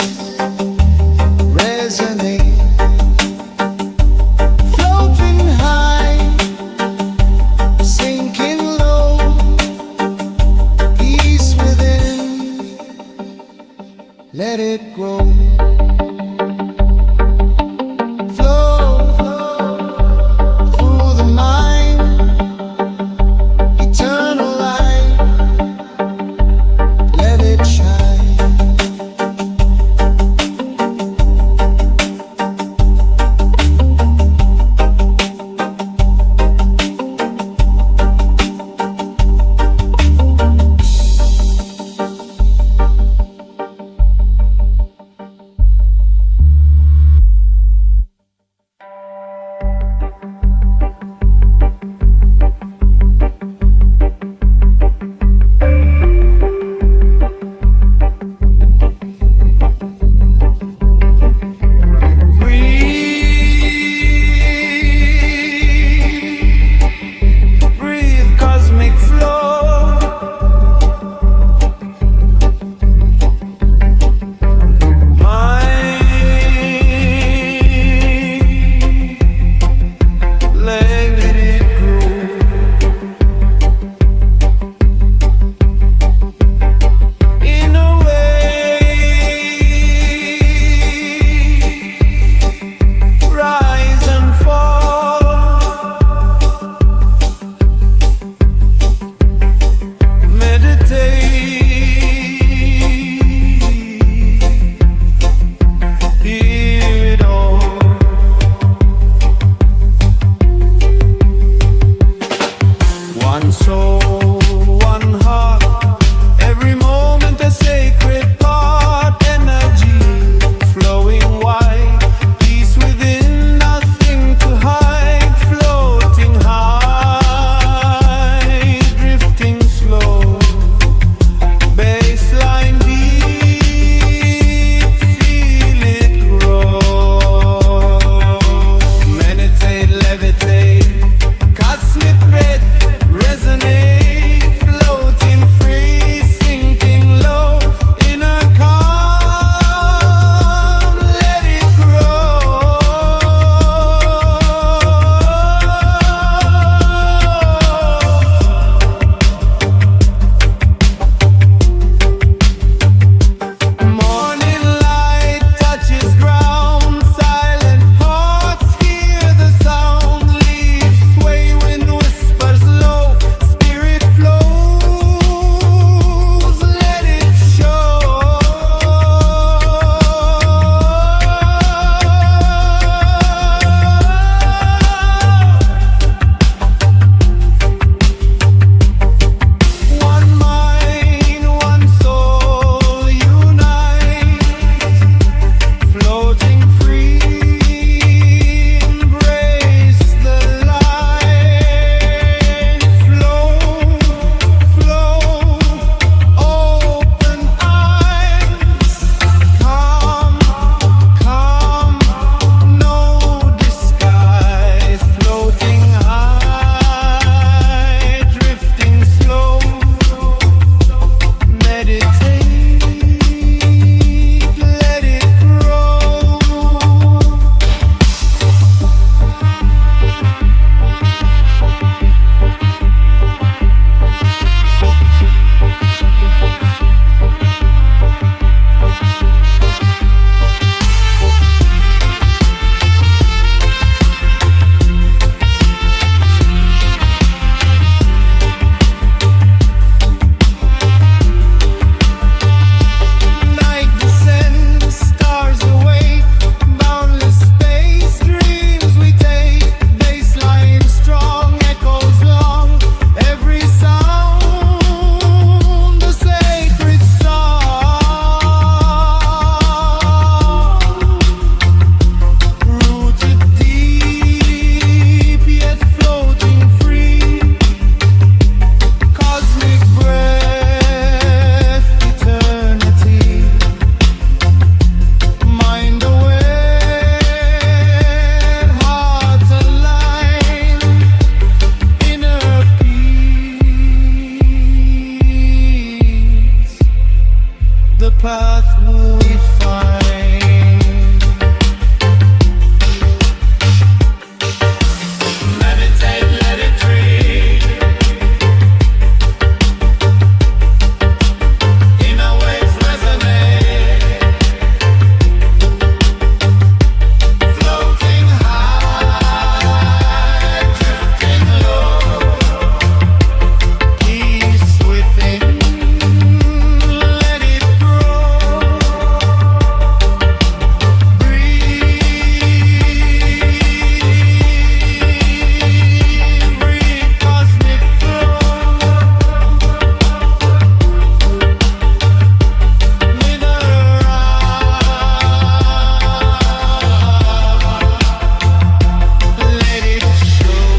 resonate, floating high, sinking low, peace within, let it grow. Flow through the mind, eternal light, let it shine. path we find. Meditate, let it dream. Inner waves resonate. Floating high, drifting low. Peace within, let it grow. Breathe cosmic flow. Let it show.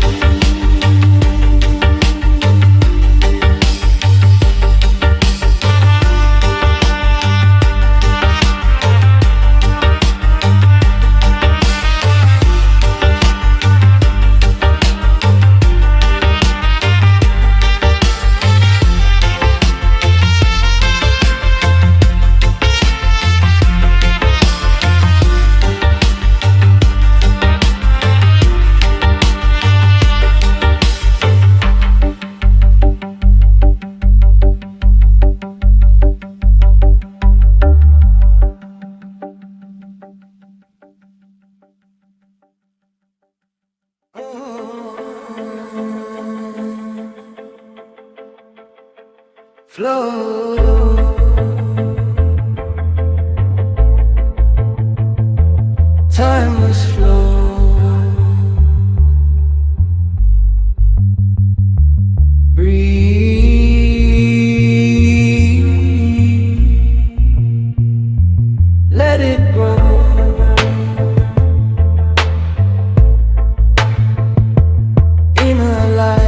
Flow. Time must flow. Breathe. Let it grow. Inner light.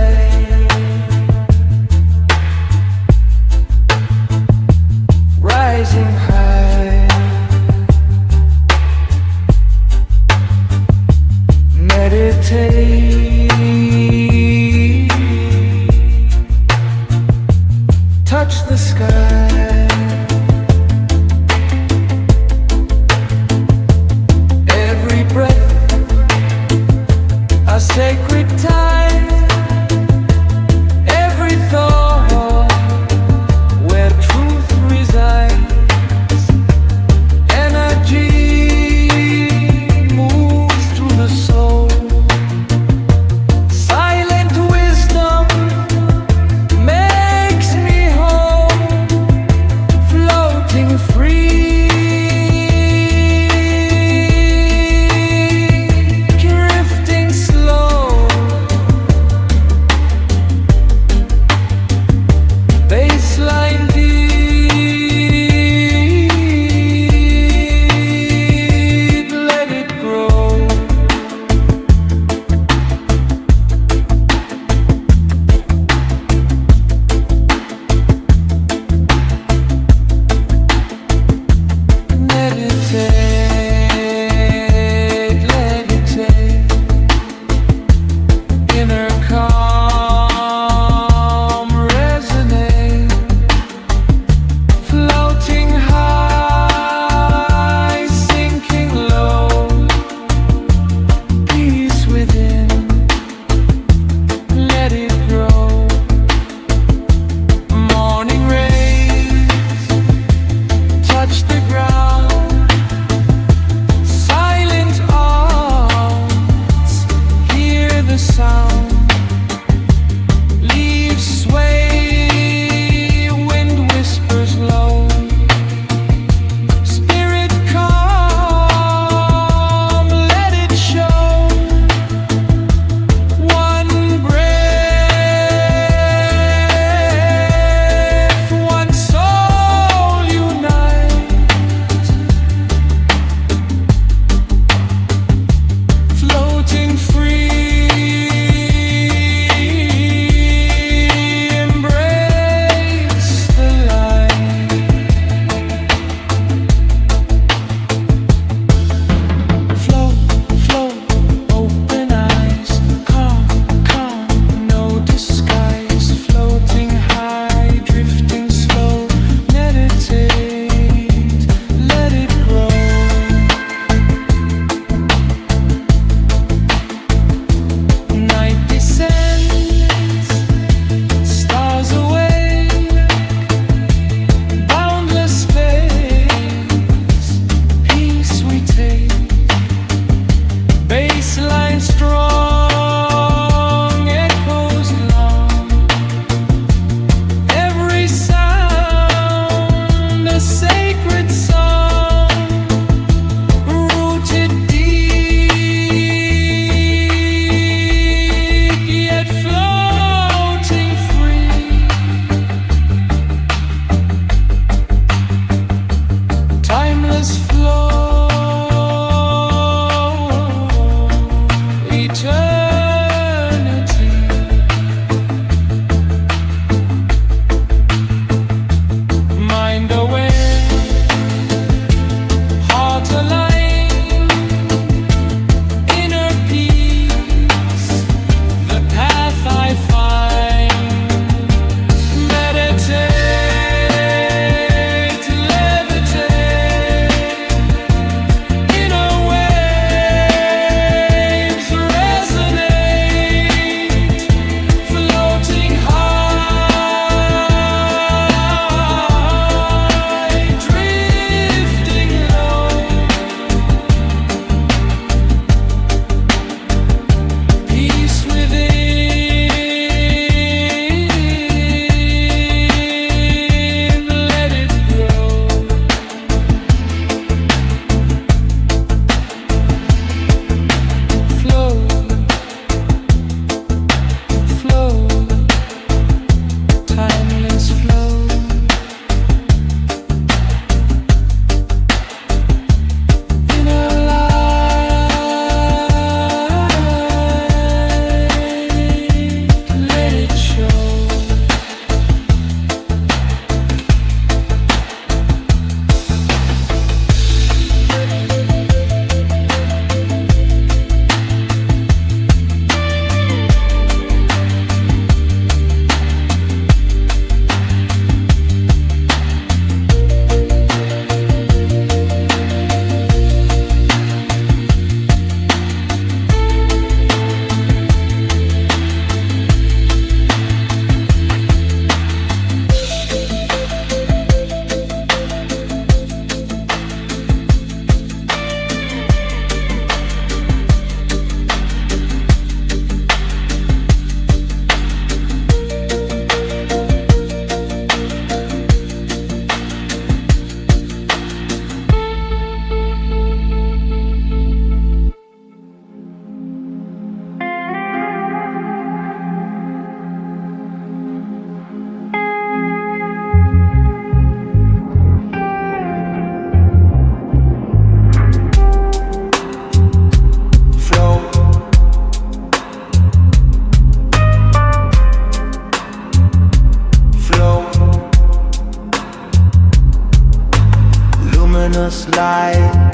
luminous light.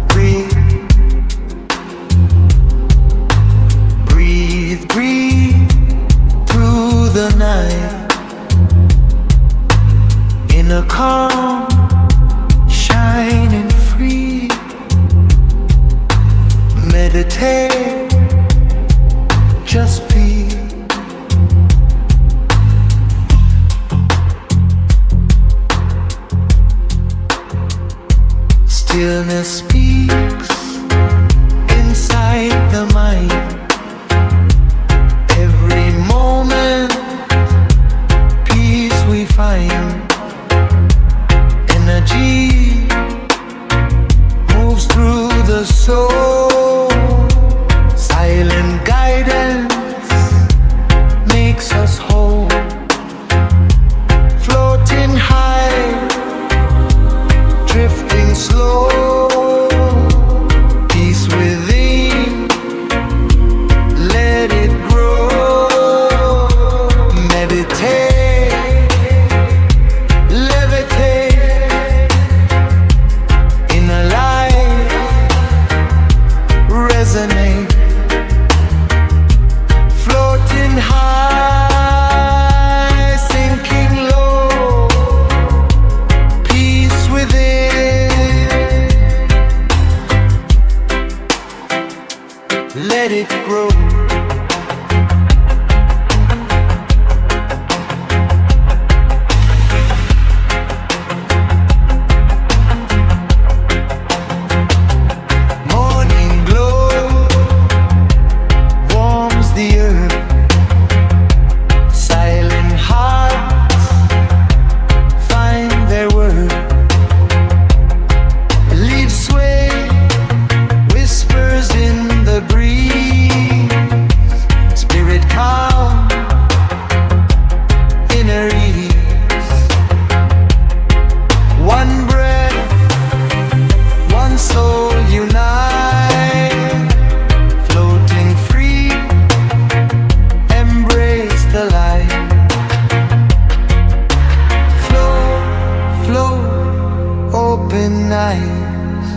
Breathe, breathe, breathe through the night. In a calm, shining free. Meditate, just be. Stillness speaks inside the mind. Every moment, peace we find. Energy moves through the soul. Silent guidance makes us whole. Floating high, drifting slow. Peace within, let it grow. Meditate, levitate in a light, resonate. Floating high, sinking low. Peace within, let it grow. Morning glow warms the earth. Silent hearts find their worth. Leaves sway, whispers in the breeze. Spirit calm, inner ease. One breath, one soul unite. Floating free, embrace the light. Flow, flow, open eyes.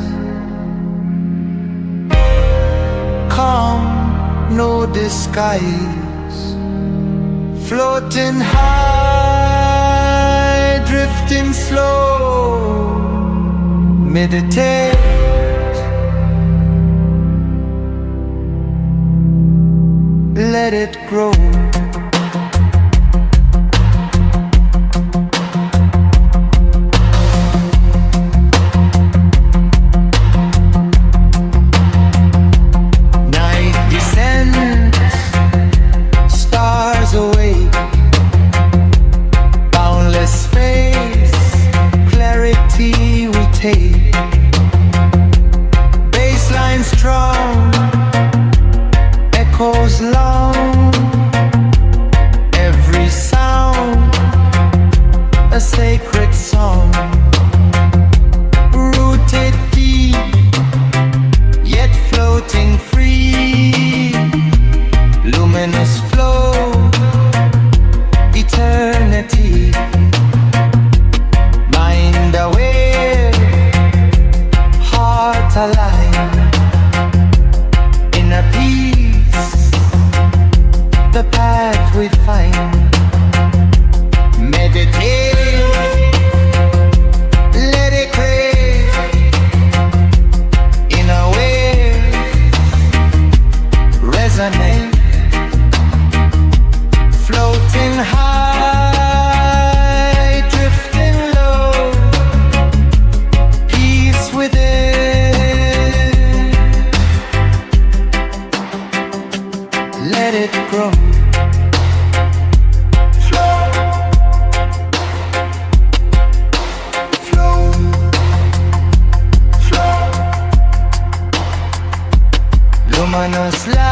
Calm, no disguise. Floating high, drifting slow. Meditate, let it grow. Night descends, stars awake. Boundless space, clarity we take. Baseline strong, echoes long. Every sound, a sacred song. Rooted deep, yet floating free. Luminous flow, eternity. Mind aware, heart aligned. Inner peace, the path we find. Meditate, let it crave. In a way, resonate. Floating high, drifting low. Peace within, let it grow. Flow, flow, flow. Luminous light.